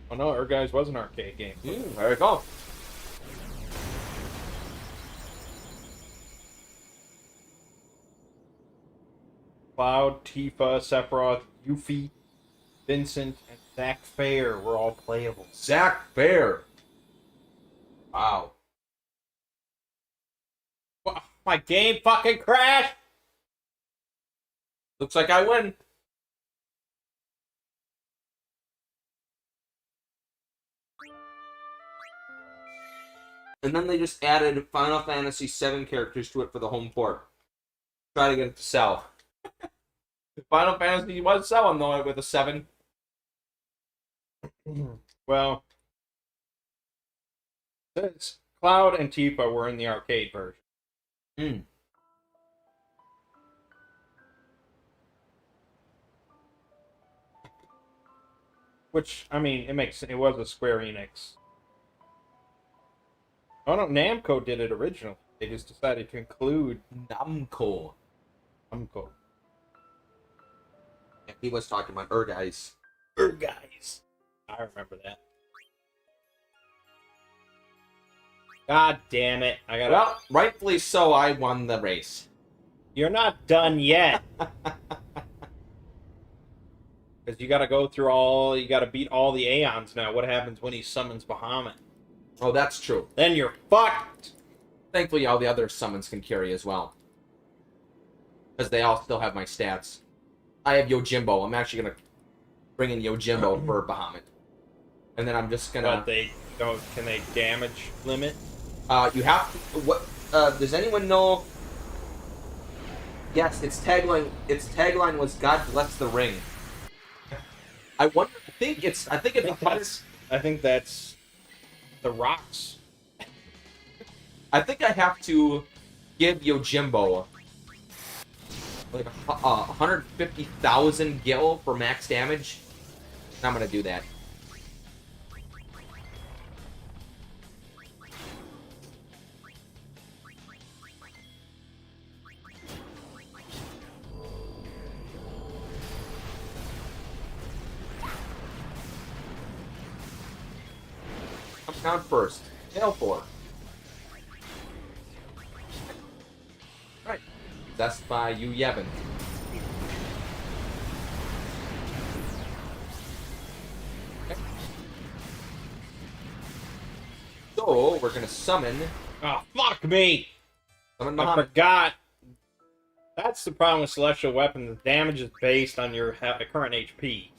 Oh no, Guys was an arcade game. There we go. Cloud, Tifa, Sephiroth, Yuffie, Vincent, and Zack Fair were all playable. Zack Fair. Wow. My game fucking crashed! Looks like I win. And then they just added Final Fantasy VII characters to it for the home port. Try to get it to sell. Final Fantasy was selling though with a 7. Well, since Cloud and Tifa were in the arcade version. Mm. Which, I mean, it was a Square Enix. Oh no, Namco did it originally. They just decided to include Namco. Namco. Yeah, he was talking about guys. Guys. I remember that. God damn it. I gotta... Well, rightfully so, I won the race. You're not done yet. Because you gotta go through you gotta beat all the Aeons now. What happens when he summons Bahamut? Oh, that's true. Then you're fucked! Thankfully, all the other summons can carry as well. Because they all still have my stats. I have Yojimbo. I'm actually going to bring in Yojimbo for Bahamut. And then I'm just going But to... can they damage limit? You have to... What? Does anyone know... Yes, its tagline was God bless the ring. I wonder... I think it's 100... I think that's the rocks. I think I have to give Yojimbo like 150,000 gil for max damage. And I'm gonna do that. Come down first. Tail 4. Right. That's by Yu Yevon. Okay. So, we're gonna summon Oh, fuck me! I Bahamut. forgot. That's the problem with Celestial Weapons. The damage is based on your current HP.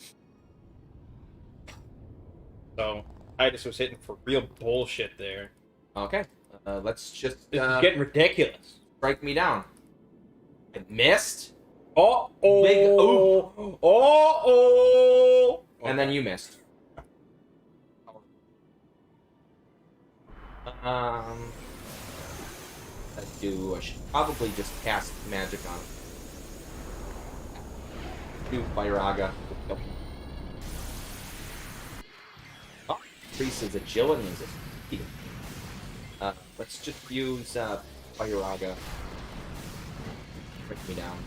So, I just was hitting for real bullshit there. Okay. Let's just This is getting ridiculous. strike me down. I missed, Uh-oh! Big ooh. Uh-oh! and then you missed. I should probably just cast magic on it. Do Firaga. Oh, increases agility and speed. Let's just use Firaga. Break me down.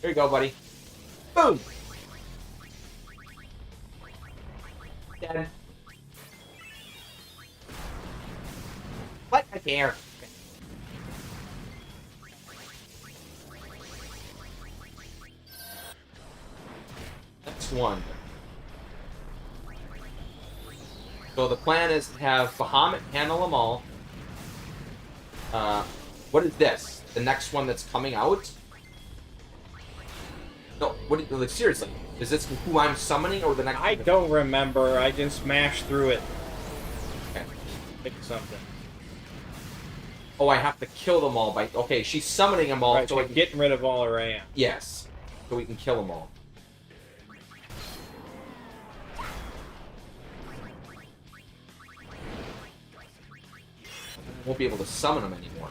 Here you go, buddy. Boom! Dead. What? I care. Next one. So the plan is to have Bahamut handle them all. What is this? The next one that's coming out? No, like seriously, is this who I'm summoning or the next? I don't remember. I just smashed through it. Okay. Pick something. Oh, I have to kill them all by. Okay, she's summoning them all. Right, so so I can... getting rid of all her amp. Yes, so we can kill them all. I won't be able to summon them anymore.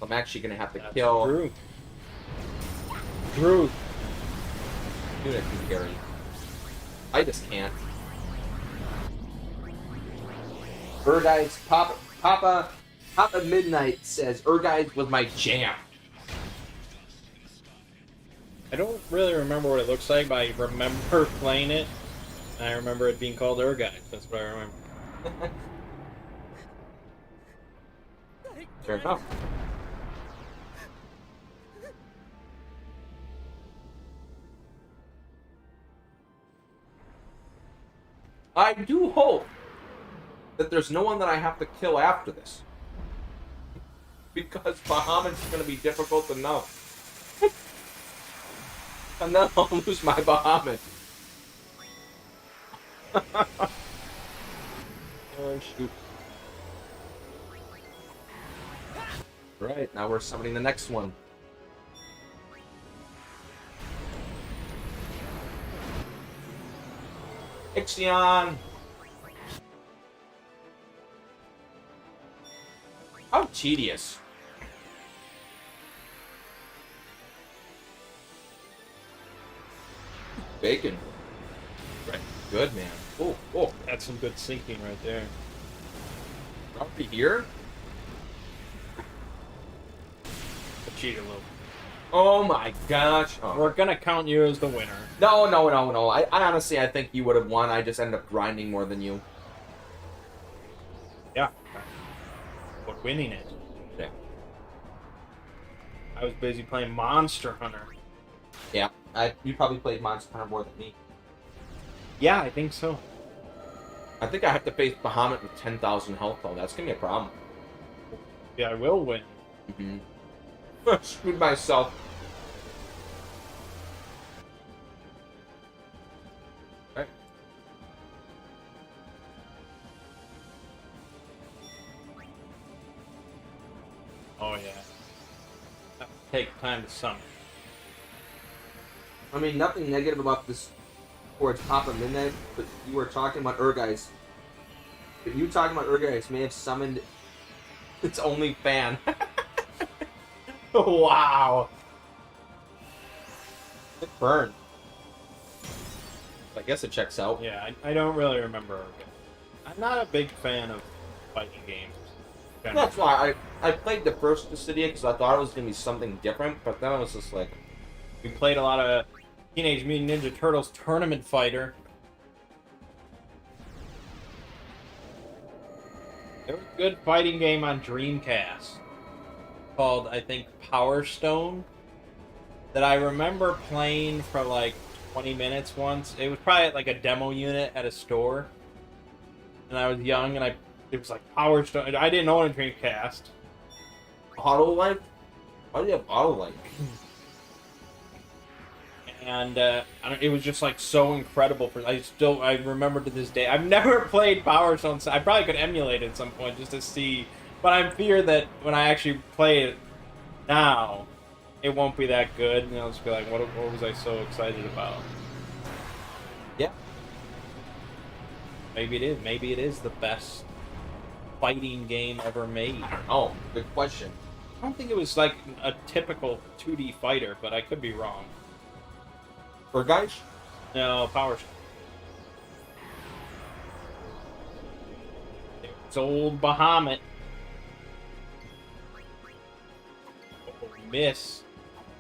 I'm actually gonna have to That's kill. True. True. Unit can carry. I just can't. Urgai's Papa Midnight says Urgai's was my jam. I don't really remember what it looks like, but I remember playing it. And I remember it being called Urgai. That's what I remember. Fair enough. I do hope that there's no one that I have to kill after this. Because Bahamut's going to be difficult enough. And then I'll lose my Bahamut. Oh, shoot. Right, now we're summoning the next one. Ixion! How tedious. Bacon. Right. Good, man. Oh, oh. That's some good sinking right there. Are we here? I cheated a little. Oh my gosh. Oh. We're gonna count you as the winner. No. I honestly, I think you would have won. I just ended up grinding more than you. Yeah. But winning it. Yeah. I was busy playing Monster Hunter. Yeah. You probably played Monster Hunter more than me. Yeah, I think so. I think I have to face Bahamut with 10,000 health, though. That's gonna be a problem. Yeah, I will win. Mm-hmm. Screwed myself. Right. Oh yeah. That would take time to summon. I mean, nothing negative about this towards Papa Midnight, but you were talking about Urgeist. But you talking about Urgeist may have summoned its only fan. Wow. It burned. I guess it checks out. Yeah, I don't really remember Urga. I'm not a big fan of fighting games. That's why I played the first Dissidia because I thought it was going to be something different, but then I was just like... We played a lot of Teenage Mutant Ninja Turtles Tournament Fighter. There was a good fighting game on Dreamcast called, I think, Power Stone that I remember playing for like 20 minutes once. It was probably at like a demo unit at a store. And I was young and it was like Power Stone. I didn't own a Dreamcast. Autolite? Why do you have Autolite? And it was just like so incredible. I remember to this day. I've never played Power Stone. So I probably could emulate it at some point just to see. But I'm fear that when I actually play it now, it won't be that good. And I'll just be like, what was I so excited about? Yeah. Maybe it is. Maybe it is the best fighting game ever made. Oh, good question. I don't think it was like a typical 2D fighter, but I could be wrong. Urgeist? No, Power Stone. It's old Bahamut. Miss.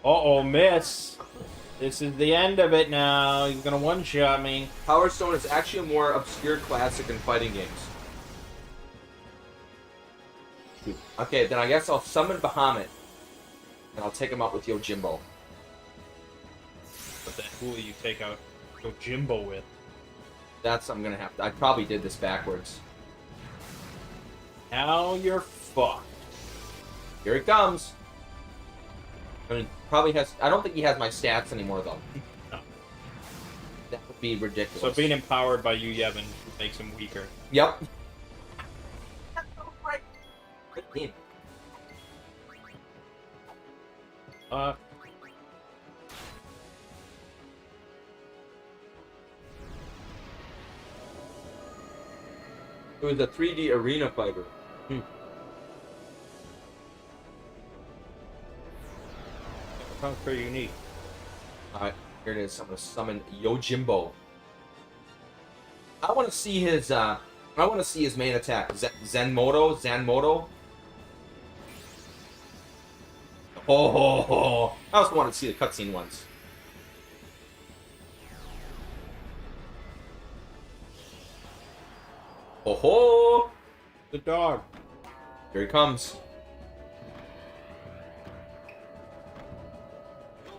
Uh-oh, miss. This is the end of it now. He's gonna one-shot me. Power Stone is actually a more obscure classic in fighting games. Okay, then I guess I'll summon Bahamut. And I'll take him out with Yojimbo. What the hell will you take out Yojimbo with? I'm gonna have to. I probably did this backwards. Now you're fucked. Here it comes. I mean, probably has. I don't think he has my stats anymore, though. No. That would be ridiculous. So being empowered by you, Yevon, makes him weaker. Yep. Right. Good game. It was a 3D arena fighter. Sounds pretty unique. Alright, here it is. I'm gonna summon Yojimbo. I want to see his main attack. Zanmodo. Oh, I also want to see the cutscene ones. Oh, The dog. here he comes.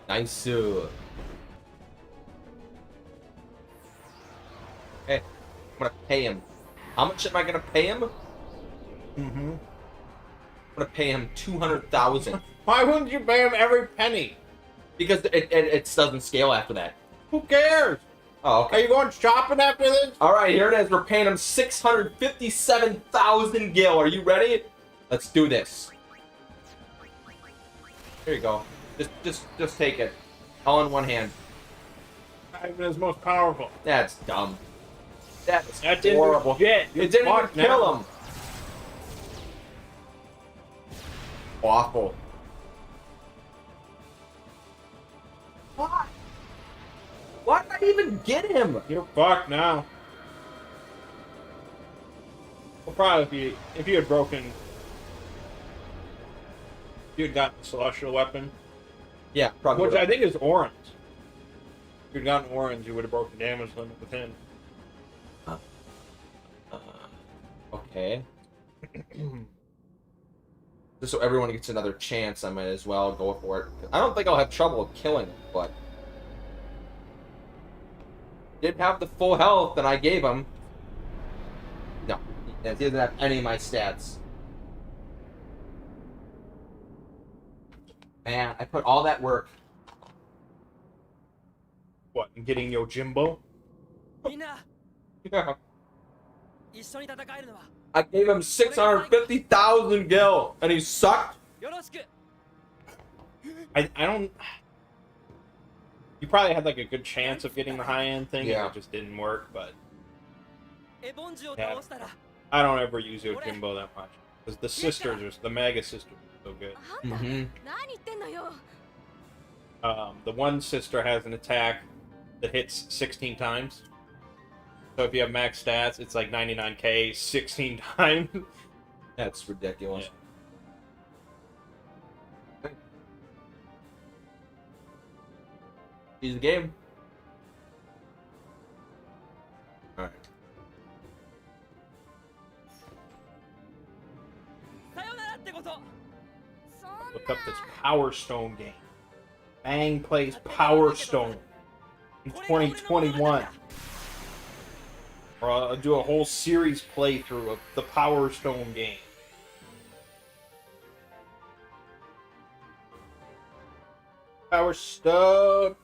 Nice. Hey, I'm gonna pay him. How much am I gonna pay him? Mm-hmm. I'm gonna pay him 200,000 Why wouldn't you pay him every penny? because it doesn't scale after that. Who cares? Oh, Are okay. you going shopping after this? All right, here it is. We're paying him 657,000 gil. Are you ready? Let's do this. Here you go. Just take it. All in one hand. Not even his most powerful. That's dumb. That's That didn't horrible. do shit. It didn't even Fuck kill now. him. Awful. Why? Why did I even get him? You're fucked now. Well, probably if you had broken, if you had gotten the celestial weapon, Yeah, probably. which I think is orange. If you'd gotten orange, you would have broken damage limit with him. Okay. Just so everyone gets another chance, I might as well go for it. I don't think I'll have trouble killing him, but did have the full health that I gave him. No, he doesn't have any of my stats. Man, I put all that work. What, in getting Yojimbo? みんな Yeah. 一緒に戦えるのは I gave him 650,000 gil, and he sucked. よろしく I don't. You probably had like a good chance of getting the high end thing, Yeah. and it just didn't work. But エボンジを倒したら I don't ever use Yojimbo that much because the sisters are the Mega sisters are so good. あんた、 Mhm. 何言ってんのよ。 The one sister has an attack that hits 16 times. So if you have max stats, it's like 99k 16 times. That's ridiculous. He's the game. Alright. さよならってこと そん Look up this Power Stone game. Bang plays Power Stone in 2021. Or I'll do a whole series playthrough of the Power Stone game. Power Stone.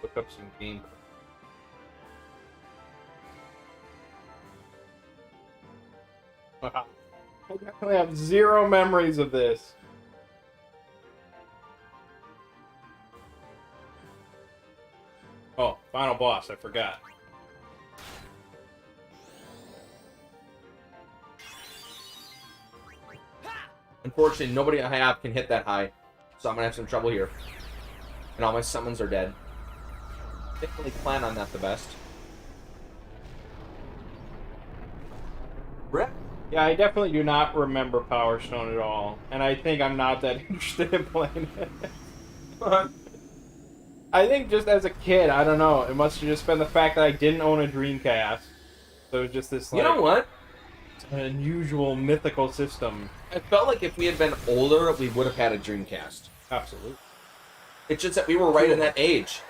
Look up some gameplay. Wow. I definitely have zero memories of this. Oh, final boss, I forgot. Unfortunately, nobody I have can hit that high, so I'm gonna have some trouble here. And all my summons are dead. Didn't really plan on that the best. Rip. Yeah, I definitely do not remember Power Stone at all, and I think I'm not that interested in playing it. I think just as a kid, I don't know, it must have just been the fact that I didn't own a Dreamcast. So it was just this, like, You know what? an unusual mythical system. I felt like if we had been older, we would have had a Dreamcast. Absolutely. It's just that we were right in that age.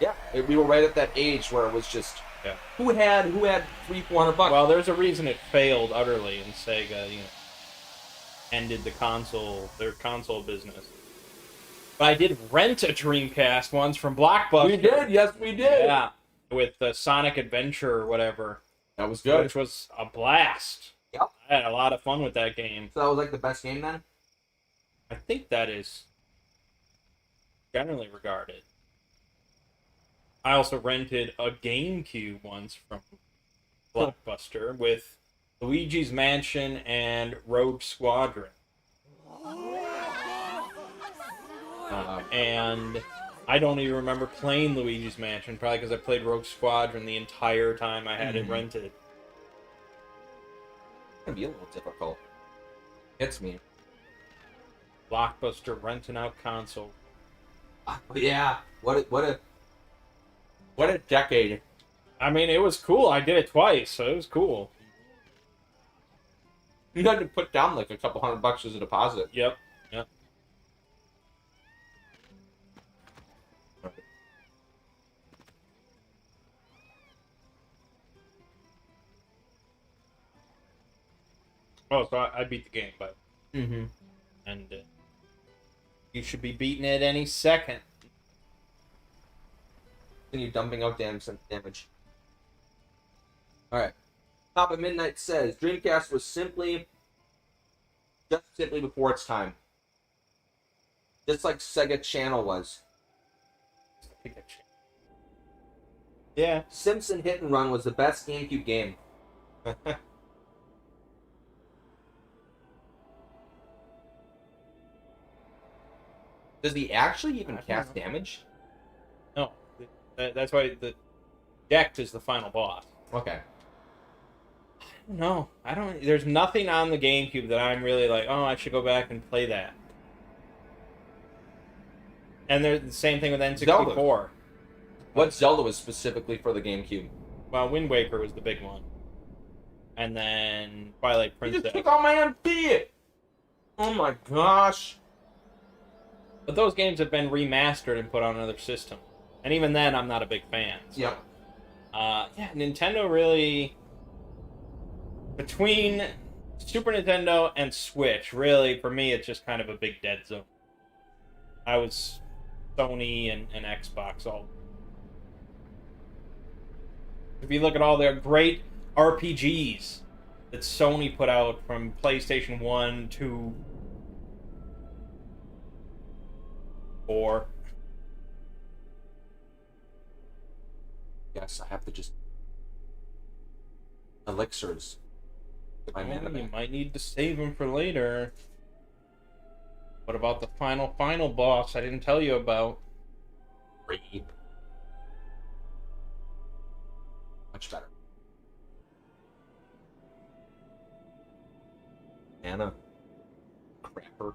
Yeah, we were right at that age where it was just Yeah. who had $300-400 bucks. Well, there's a reason it failed utterly, and Sega, ended their console business. But I did rent a Dreamcast once from Blockbuster. we did, yes, we did. Yeah, with Sonic Adventure or whatever, That was good. which was a blast. Yep. I had a lot of fun with that game. So that was like the best game then. I think that is generally regarded. I also rented a GameCube once from Blockbuster with Luigi's Mansion and Rogue Squadron. And I don't even remember playing Luigi's Mansion, probably because I played Rogue Squadron the entire time I had it rented. It can be a little difficult. It's me. Blockbuster renting out console. But yeah, what a decade. I mean, it was cool. I did it twice, so it was cool. You had to put down like a couple $100 as a deposit. Yep. Yep. Oh, so I beat the game, but Mm-hmm. and you should be beating it any second. Continue dumping out damage. Alright. Top of Midnight says Dreamcast was just simply before its time. Just like Sega Channel was. Yeah. Simpson Hit and Run was the best GameCube game. Does he actually even cast damage? No. That's why the Dex is the final boss. Okay. No, I don't. There's nothing on the GameCube that I'm really like, oh, I should go back and play that. And there's the same thing with N64. Zelda. What Zelda was specifically for the GameCube? Well, Wind Waker was the big one. And then Twilight You Princess. just took all my MP! Oh my gosh. But those games have been remastered and put on another system. And even then, I'm not a big fan. So. Yep. Yeah, Nintendo really... Between Super Nintendo and Switch, really, for me, it's just kind of a big dead zone. I was Sony and Xbox all. If you look at all their great RPGs that Sony put out from PlayStation 1 to 4. Yes, I have to just... Elixirs. Get my mana You back. might need to save them for later. What about the final boss I didn't tell you about? Rape. Much better. Anna. Crapper.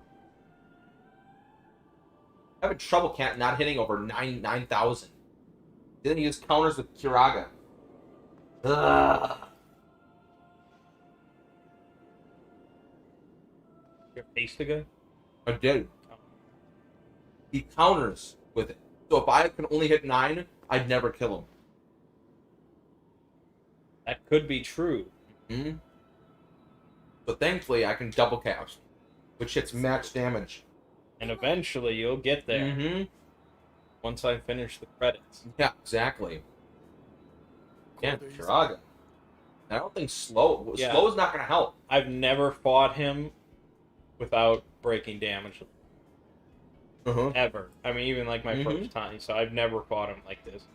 Having trouble not hitting over 9,000. Then he use counters with Kiraga. Ugh. Your face to go? I did. He counters with it. So if I can only hit 9, I'd never kill him. That could be true. Hmm. So thankfully, I can double cast, which hits max damage. And eventually you'll get there. Mm-hmm. Once I finish the credits. Yeah, exactly. Yeah, Kiraga. I don't think slow. Yeah. Slow is not going to help. I've never fought him without breaking damage. Uh-huh. Ever. I mean, even like my Mhm. first time. So I've never fought him like this.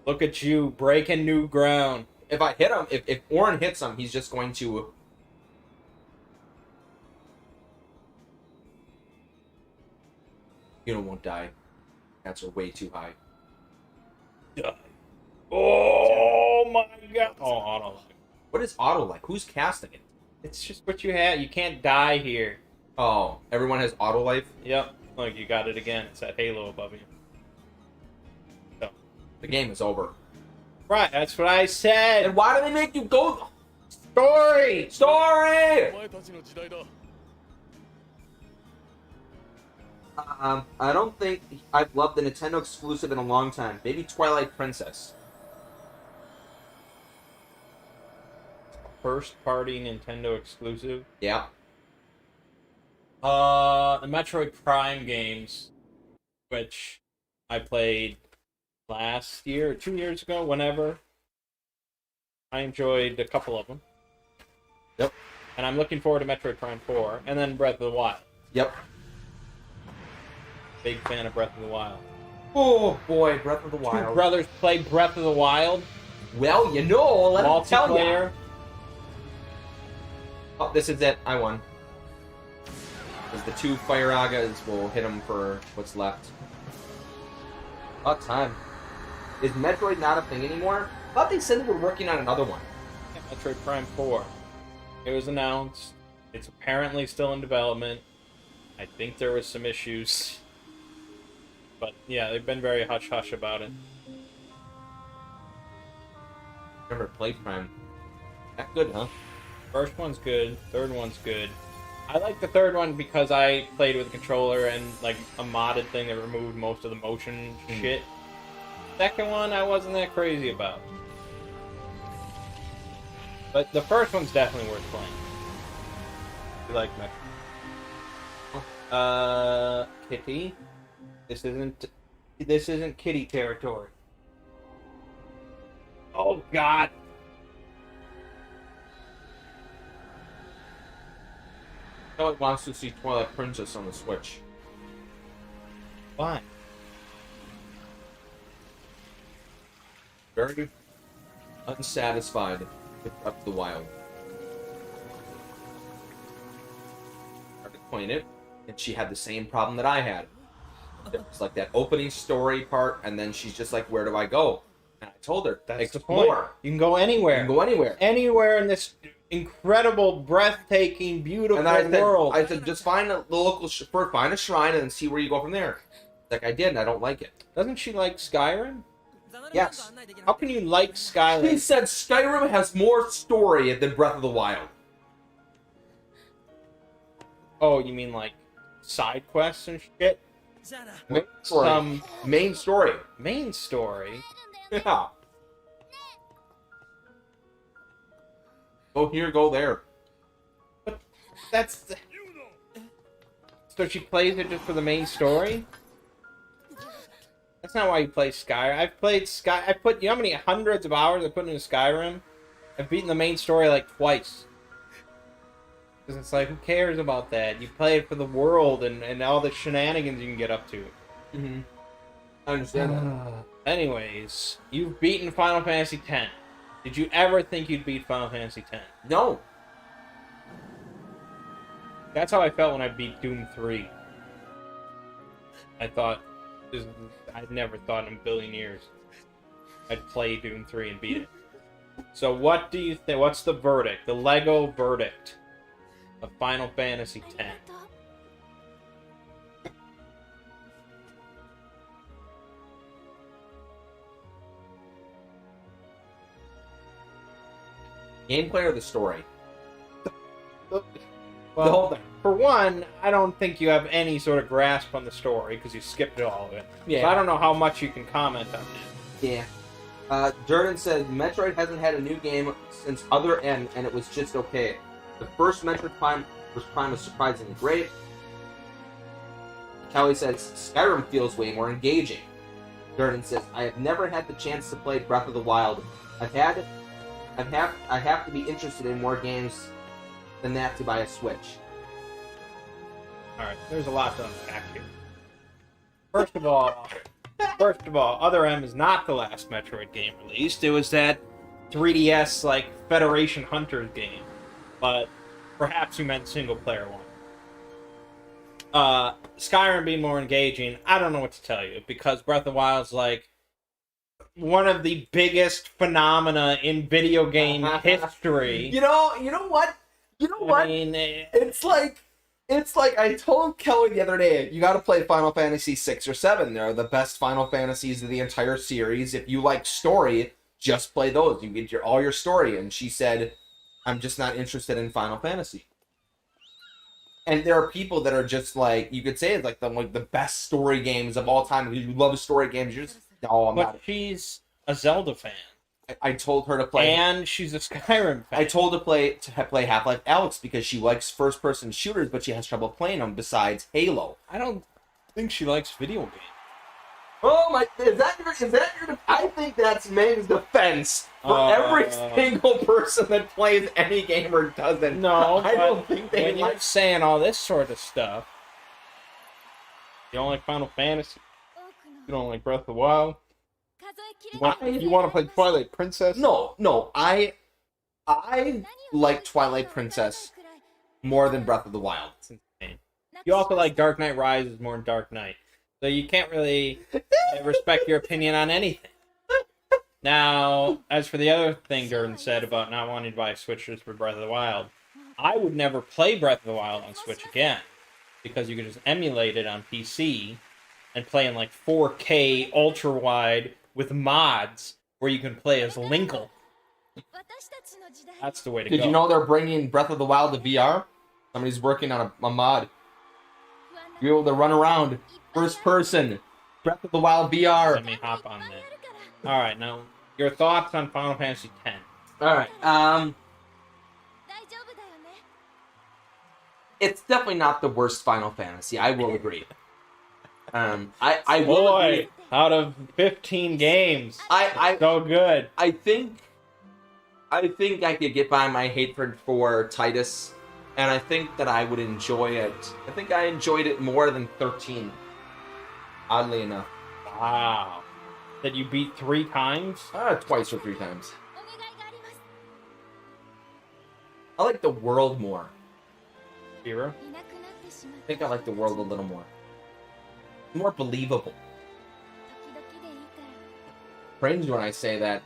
Look at you, breaking new ground. If I hit him, if Orin hits him, he's just going to... You won't die. Cats are way too high. Die. Oh my god. Oh, auto. What is auto like? Who's casting it? It's just what you had. You can't die here. Oh, everyone has auto life? Yep. Look, you got it again. It's that halo above you. So. The game is over. Right, that's what I said. And why do they make you go... Story! Story! お前たちの時代だ I don't think I've loved the Nintendo exclusive in a long time. Maybe Twilight Princess. First party Nintendo exclusive. Yeah. The Metroid Prime games, which I played last year or 2 years ago, whenever. I enjoyed a couple of them. Yep. And I'm looking forward to Metroid Prime 4, and then Breath of the Wild. Yep. Big fan of Breath of the Wild. Oh boy, Breath of the Two Wild. brothers play Breath of the Wild. Well, you know, let me tell you. Multiplayer. Oh, this is it. I won. Because the two Fire Agas will hit him for what's left. About time. Is Metroid not a thing anymore? I thought they said they were working on another one. Yeah, Metroid Prime 4. It was announced. It's apparently still in development. I think there was some issues. But yeah, they've been very hush-hush about it. Never played Prime. That good, huh? First one's good. Third one's good. I like the third one because I played with a controller and like a modded thing that removed most of the motion shit. Second one, I wasn't that crazy about. But the first one's definitely worth playing. You like Metro? Kitty. This isn't kitty territory. Oh God. Kelly wants to see Twilight Princess on the Switch. Why? Very unsatisfied with Breath of the Wild. I tried to point it, and she had the same problem that I had. It's like that opening story part, and then she's just like, "Where do I go?" And I told her, That's the "Explore. point. You can go anywhere. You can go anywhere." Anywhere in this incredible, breathtaking, beautiful And I world. said, just find the local, find a shrine, and then see where you go from there. Like I did, and I don't like it. Doesn't she like Skyrim? ザナル Yes. なんか案内できな How くて can you like He Skyrim? said Skyrim has more story than Breath of the Wild. Oh, you mean like side quests and shit? じゃあな Main story. Main story. Main story. Yeah. Go here, go there. That's. So she plays it just for the main story? That's not why you play Skyrim. I've played Sky. I put. You know how many hundreds of hours I put into Skyrim? I've beaten the main story like twice. Because it's like, who cares about that? You play it for the world and all the shenanigans you can get up to. Mm-hmm. I understand that. Anyways, you've beaten Final Fantasy X. Did you ever think you'd beat Final Fantasy X? No. That's how I felt when I beat Doom 3. I'd never thought in a billion years I'd play Doom 3 and beat it. So what do you think? What's the verdict? The Lego verdict of Final Fantasy あり X. がとう Gameplay or the story? Well, The whole thing. for one, I don't think you have any sort of grasp on the story because you skipped all of it. Yeah. So I don't know how much you can comment on that. Yeah. Jordan said Metroid hasn't had a new game since Other End, and it was just okay. The first Metroid Prime was surprisingly great. Kelly says Skyrim feels way more engaging. Jordan says I have never had the chance to play Breath of the Wild. I have to be interested in more games than that to buy a Switch. Alright, there's a lot to unpack here. First of all, Other M is not the last Metroid game released. It was that 3DS, like, Federation Hunters game. But perhaps you meant single-player one. Skyrim being more engaging, I don't know what to tell you, because Breath of the Wild's, like, one of the biggest phenomena in video game history. You know what? I mean, It's like I told Kelly the other day, you got to play Final Fantasy 6 or 7. They're the best Final Fantasies of the entire series. If you like story, just play those. You get all your story. And she said, I'm just not interested in Final Fantasy. And there are people that are just like, you could say it's like the best story games of all time. If you love story games, you're just, no, I'm but not. she's a Zelda fan. I told her to play. And she's a Skyrim fan. I told her to play Half-Life Alyx because she likes first-person shooters, but she has trouble playing them besides Halo. I don't think she likes video games. Oh my! Is that your? I think that's Ming's defense for every single person that plays any game or doesn't. No, I don't but think they when you're like. saying all this sort of stuff, you don't like Final Fantasy, 多くの you don't like Breath of the Wild, 数えきれない you want to play Twilight Princess? No. I like Twilight Princess more than Breath of the Wild. It's insane. You also like Dark Knight Rises more than Dark Knight, so you can't really respect your opinion on anything. Now, as for the other thing Jordan said about not wanting to buy a Switch just for Breath of the Wild, I would never play Breath of the Wild on Switch again, because you could just emulate it on PC and play in like 4K ultra wide with mods where you can play as Linkle. 私たちの時代 That's the way to Did go. you know they're bringing Breath of the Wild to VR? Somebody's working on a mod. 不安な You're able to run around first person. Breath of the Wild VR. Let me hop on いっぱい that. あるから All right, now your thoughts on Final Fantasy X. All right. 大丈夫だよね It's definitely not the worst Final Fantasy. I will agree. I will Boy, agree. out of 15 games, I so good. think I could get by my hatred for Titus and I think that I would enjoy it. I think I enjoyed it more than 13. Oddly enough. Wow. That you beat 3 times? Twice or 3 times. お願いがあります。 I like the world more. Hero? いなくなってしまっ I た think I like the world a little more. More believable. 時々でいいから Cringe when I say that.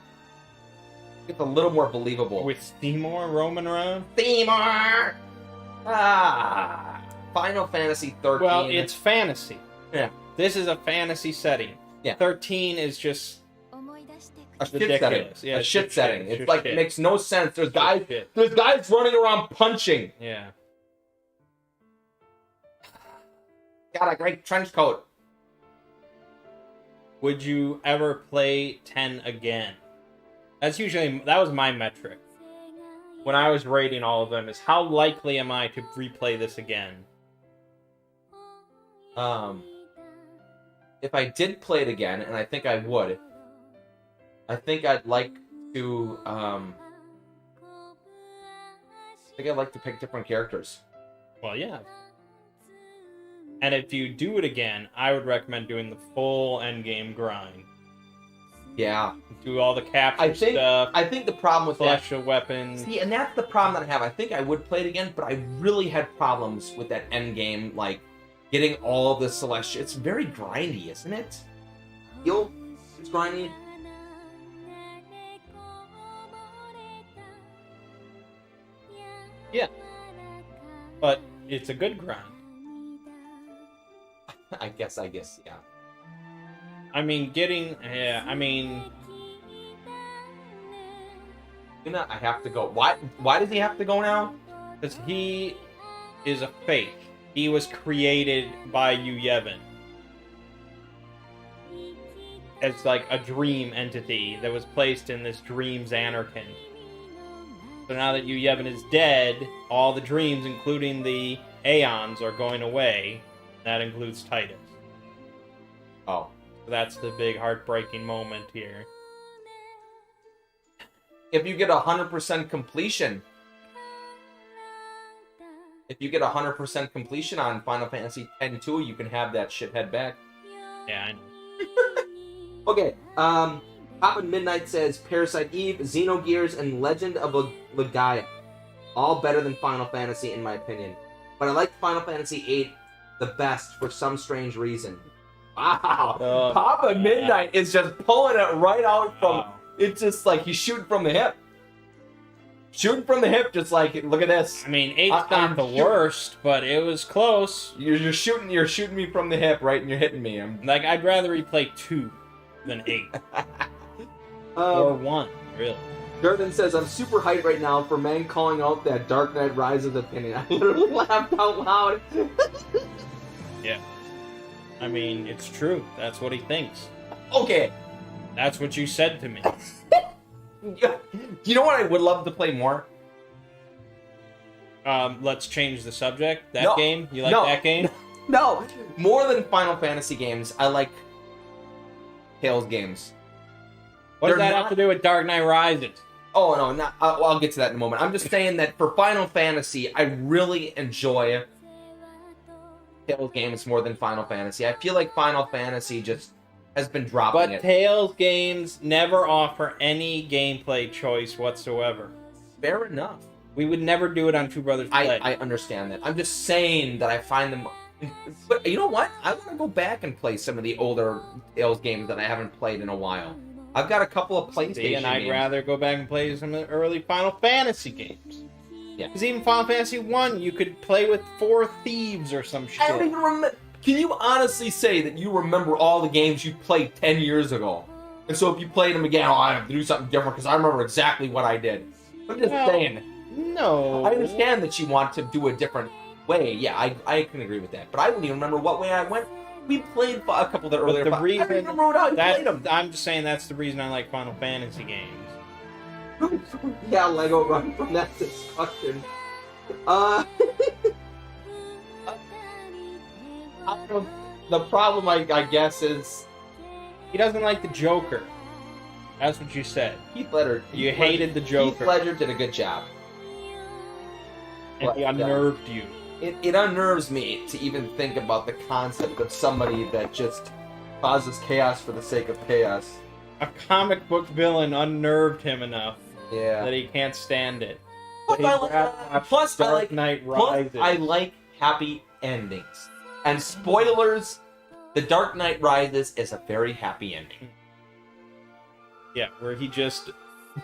It's a little more believable. With Seymour roaming around? Seymour! Final Fantasy 13. Well, it's fantasy. Yeah. This is a fantasy setting. Yeah. 13 is just 思い出してく a だ shit ridiculous. setting. Yeah, a it's shit just setting. shit. It's It's just like shit. it makes no sense. There's guys shit. running around punching. Yeah. Got a great trench coat. Would you ever play 10 again? That was my metric. When I was rating all of them, is how likely am I to replay this again? If I did play it again, and I think I would, I think I'd like to pick different characters. Well, yeah. And if you do it again, I would recommend doing the full endgame grind. Yeah. Do all the capture stuff, I think the problem with that. celestial weapons. See, and that's the problem that I have. I think I would play it again, but I really had problems with that end game, like getting all of the celestial. It's very grindy, isn't it? It's grindy. Yeah. But it's a good grind. I guess, yeah. I mean, I have to go. Why does he have to go now? because he is a fake. He was created by Yu Yevon as like a dream entity that was placed in this dream Xanarkand. So now that Yu Yevon is dead, all the dreams, including the Aeons, are going away. That includes Titus. Oh. So that's the big heartbreaking moment here. If you get 100% completion, on Final Fantasy X-2, you can have that shithead back. Yeah, I know. Okay, Papa Midnight says Parasite Eve, Xenogears, and Legend of Legaia. All better than Final Fantasy in my opinion. But I like Final Fantasy VIII the best for some strange reason. Wow! Papa Midnight is just pulling it right out from... Wow. It's just like he's shooting from the hip. Shooting from the hip, just like, look at this. I mean, 8's not the worst, but it was close. You're shooting me from the hip, right? And you're hitting me. Like, I'd rather replay 2 than 8. Or 1, really. Jordan says, I'm super hyped right now for Mang calling out that Dark Knight Rises opinion. I literally laughed out loud. Yeah. I mean, it's true. That's what he thinks. Okay. That's what you said to me. You know what I would love to play more? Let's change the subject. That No. game? You like No. that game? No! More than Final Fantasy games, I like Tales games. What does They're that have not- to do with Dark Knight Rises? Oh, no, not, I'll get to that in a moment. I'm just saying that for Final Fantasy, I really enjoy Tales games more than Final Fantasy. I feel like Final Fantasy just has been dropping But it. Tales games never offer any gameplay choice whatsoever. Fair enough. We would never do it on Two Brothers Play. I understand that. I'm just saying that I find them... But you know what? I want to go back and play some of the older Tales games that I haven't played in a while. I've got a couple of PlayStation See, and I'd games. rather go back and play some of the early Final Fantasy games. Yeah. Because even Final Fantasy 1, you could play with 4 thieves or some shit. I don't even remember... Can you honestly say that you remember all the games you played 10 years ago? And so if you played them again, I have to do something different because I remember exactly what I did. I'm just saying. No. I understand that you want to do a different way. Yeah, I can agree with that. But I don't even remember what way I went. We played a couple of the earlier... the I don't reason even remember how we played them. I'm just saying that's the reason I like Final Fantasy games. Yeah, Lego run from that discussion. The problem, I guess, is He doesn't like the Joker. That's what you said. Heath Ledger. You hated the Joker. Heath Ledger did a good job. And he unnerved you. It unnerves me to even think about the concept of somebody that just causes chaos for the sake of chaos. A comic book villain unnerved him enough Yeah. that he can't stand it. Plus, He'd rather watch Dark Knight Rises. I like happy endings. And spoilers, The Dark Knight Rises is a very happy ending. Yeah, where he just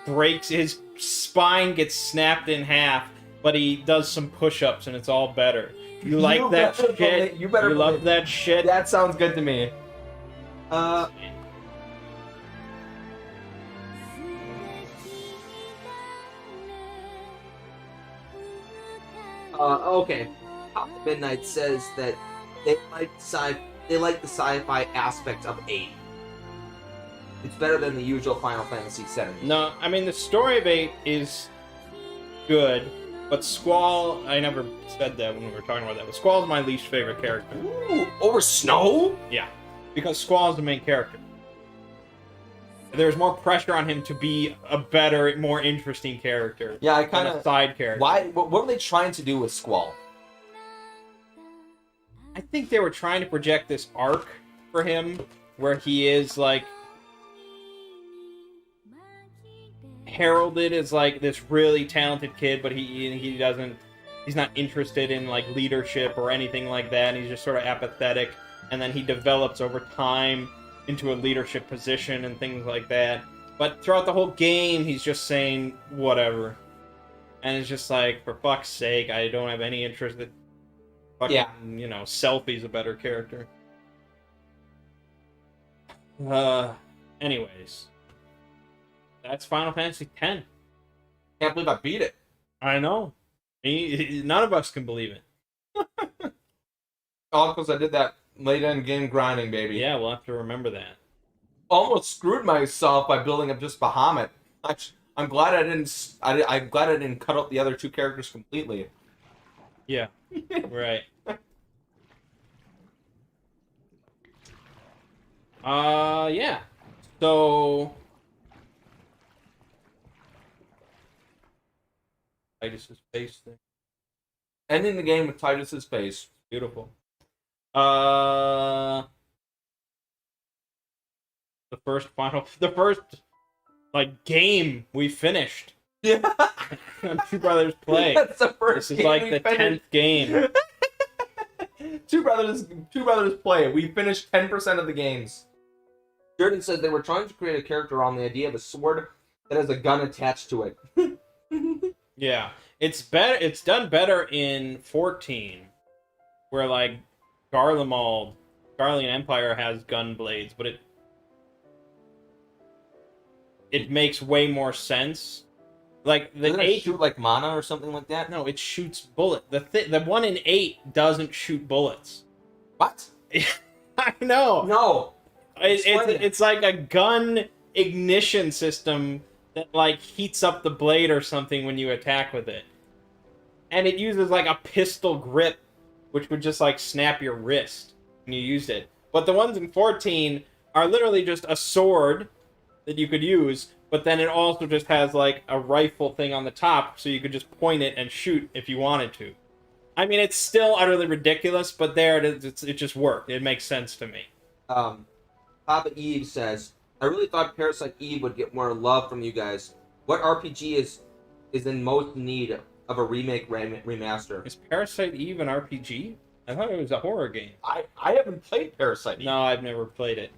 breaks, his spine gets snapped in half, but he does some push-ups and it's all better. You like You that better shit? believe- you better love believe- that shit? That sounds good to me. Okay. Pop Midnight says that they like the sci-fi aspect of 8. It's better than the usual Final Fantasy setting. No, I mean, the story of 8 is good, but Squall, I never said that when we were talking about that, but Squall's my least favorite character. Ooh, over Snow? Yeah, because Squall's the main character. There's more pressure on him to be a better, more interesting character. Yeah, I than kind a of. side character. Why? What were they trying to do with Squall? I think they were trying to project this arc for him, where he is, like, heralded as, like, this really talented kid, but he's not interested in, like, leadership or anything like that, and he's just sort of apathetic, and then he develops over time into a leadership position and things like that. But throughout the whole game, he's just saying whatever. And it's just like, for fuck's sake, I don't have any interest in fucking, Yeah. you know, Selphie's a better character. Anyways. That's Final Fantasy X. Can't believe I beat it. I know. None of us can believe it. All because I did that late end game grinding, baby. Yeah, we'll have to remember that. Almost screwed myself by building up just Bahamut. I'm glad I didn't. I'm glad I didn't cut out the other two characters completely. Yeah. Right. Yeah. So Titus's face thing. Ending the game with Titus's face. Beautiful. The first like game we finished Yeah. on Two Brothers Play. That's the first. This is game like we the finished. 10th game. Two brothers play. We finished 10% of the games. Jordan says they were trying to create a character around the idea of a sword that has a gun attached to it. Yeah. It's better. It's done better in 14, where like Garlemald, Garlean Empire has gun blades, but it makes way more sense. Like the Doesn't it 8 shoot like mana or something like that? No, it shoots bullet. The one in 8 doesn't shoot bullets. What? I know. No. Explain it. It's like a gun ignition system that like heats up the blade or something when you attack with it. And it uses like a pistol grip, which would just like snap your wrist when you used it. But the ones in 14 are literally just a sword that you could use, but then it also just has like a rifle thing on the top, so you could just point it and shoot if you wanted to. I mean, it's still utterly ridiculous, but there it is. It just worked. It makes sense to me. Papa Eve says, I really thought Parasite Eve would get more love from you guys. What RPG is in most need of a remake remaster? Is Parasite Eve an RPG? I thought it was a horror game. I haven't played Parasite Eve. No, I've never played it.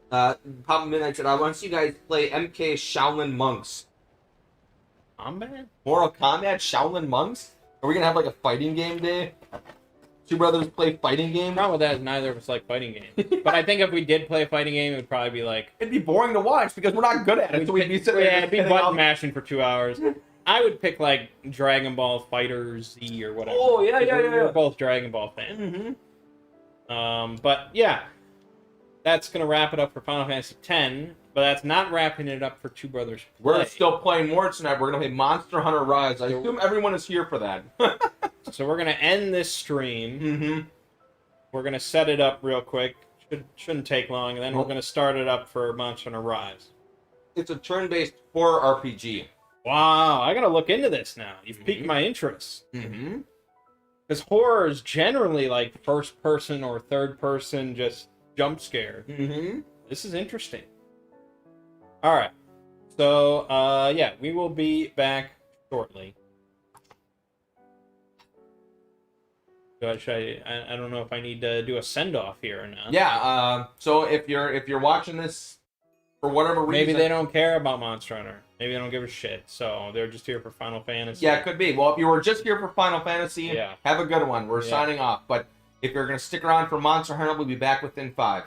Papa Midnight said, I want to see you guys play MK Shaolin Monks. Combat? Mortal Kombat Shaolin Monks? Are we gonna have like a fighting game day? Two brothers play fighting The game? problem with that is neither of us like fighting games. But I think if we did play a fighting game, it would probably be like... It'd be boring to watch because we're not good at it. So we'd be sitting there yeah, just it'd be hitting button off- mashing for 2 hours. I would pick like Dragon Ball Fighter Z or whatever. Oh, yeah, yeah, yeah, We're yeah. both Dragon Ball fans. Mm-hmm. But yeah, that's gonna wrap it up for Final Fantasy X. But that's not wrapping it up for Two Brothers Play. We're still playing more tonight. We're gonna play Monster Hunter Rise. I assume everyone is here for that. So we're gonna end this stream. Mm-hmm. We're gonna set it up real quick. Shouldn't take long, and then we're Nope. gonna start it up for Monster Hunter Rise. It's a turn-based horror RPG. Wow, I gotta look into this now. You've piqued my interest. Mm-hmm. Because horror is generally like first person or third person, just jump scare. Mm-hmm. This is interesting. All right. So, yeah, we will be back shortly. Should I don't know if I need to do a send off here or not. Yeah. So if you're watching this for whatever reason, Maybe they don't care about Monster Hunter. Maybe they don't give a shit. So they're just here for Final Fantasy. Yeah, it could be. Well, if you were just here for Final Fantasy, Yeah. have a good one. We're Yeah. signing off. But if you're gonna stick around for Monster Hunter, we'll be back within 5.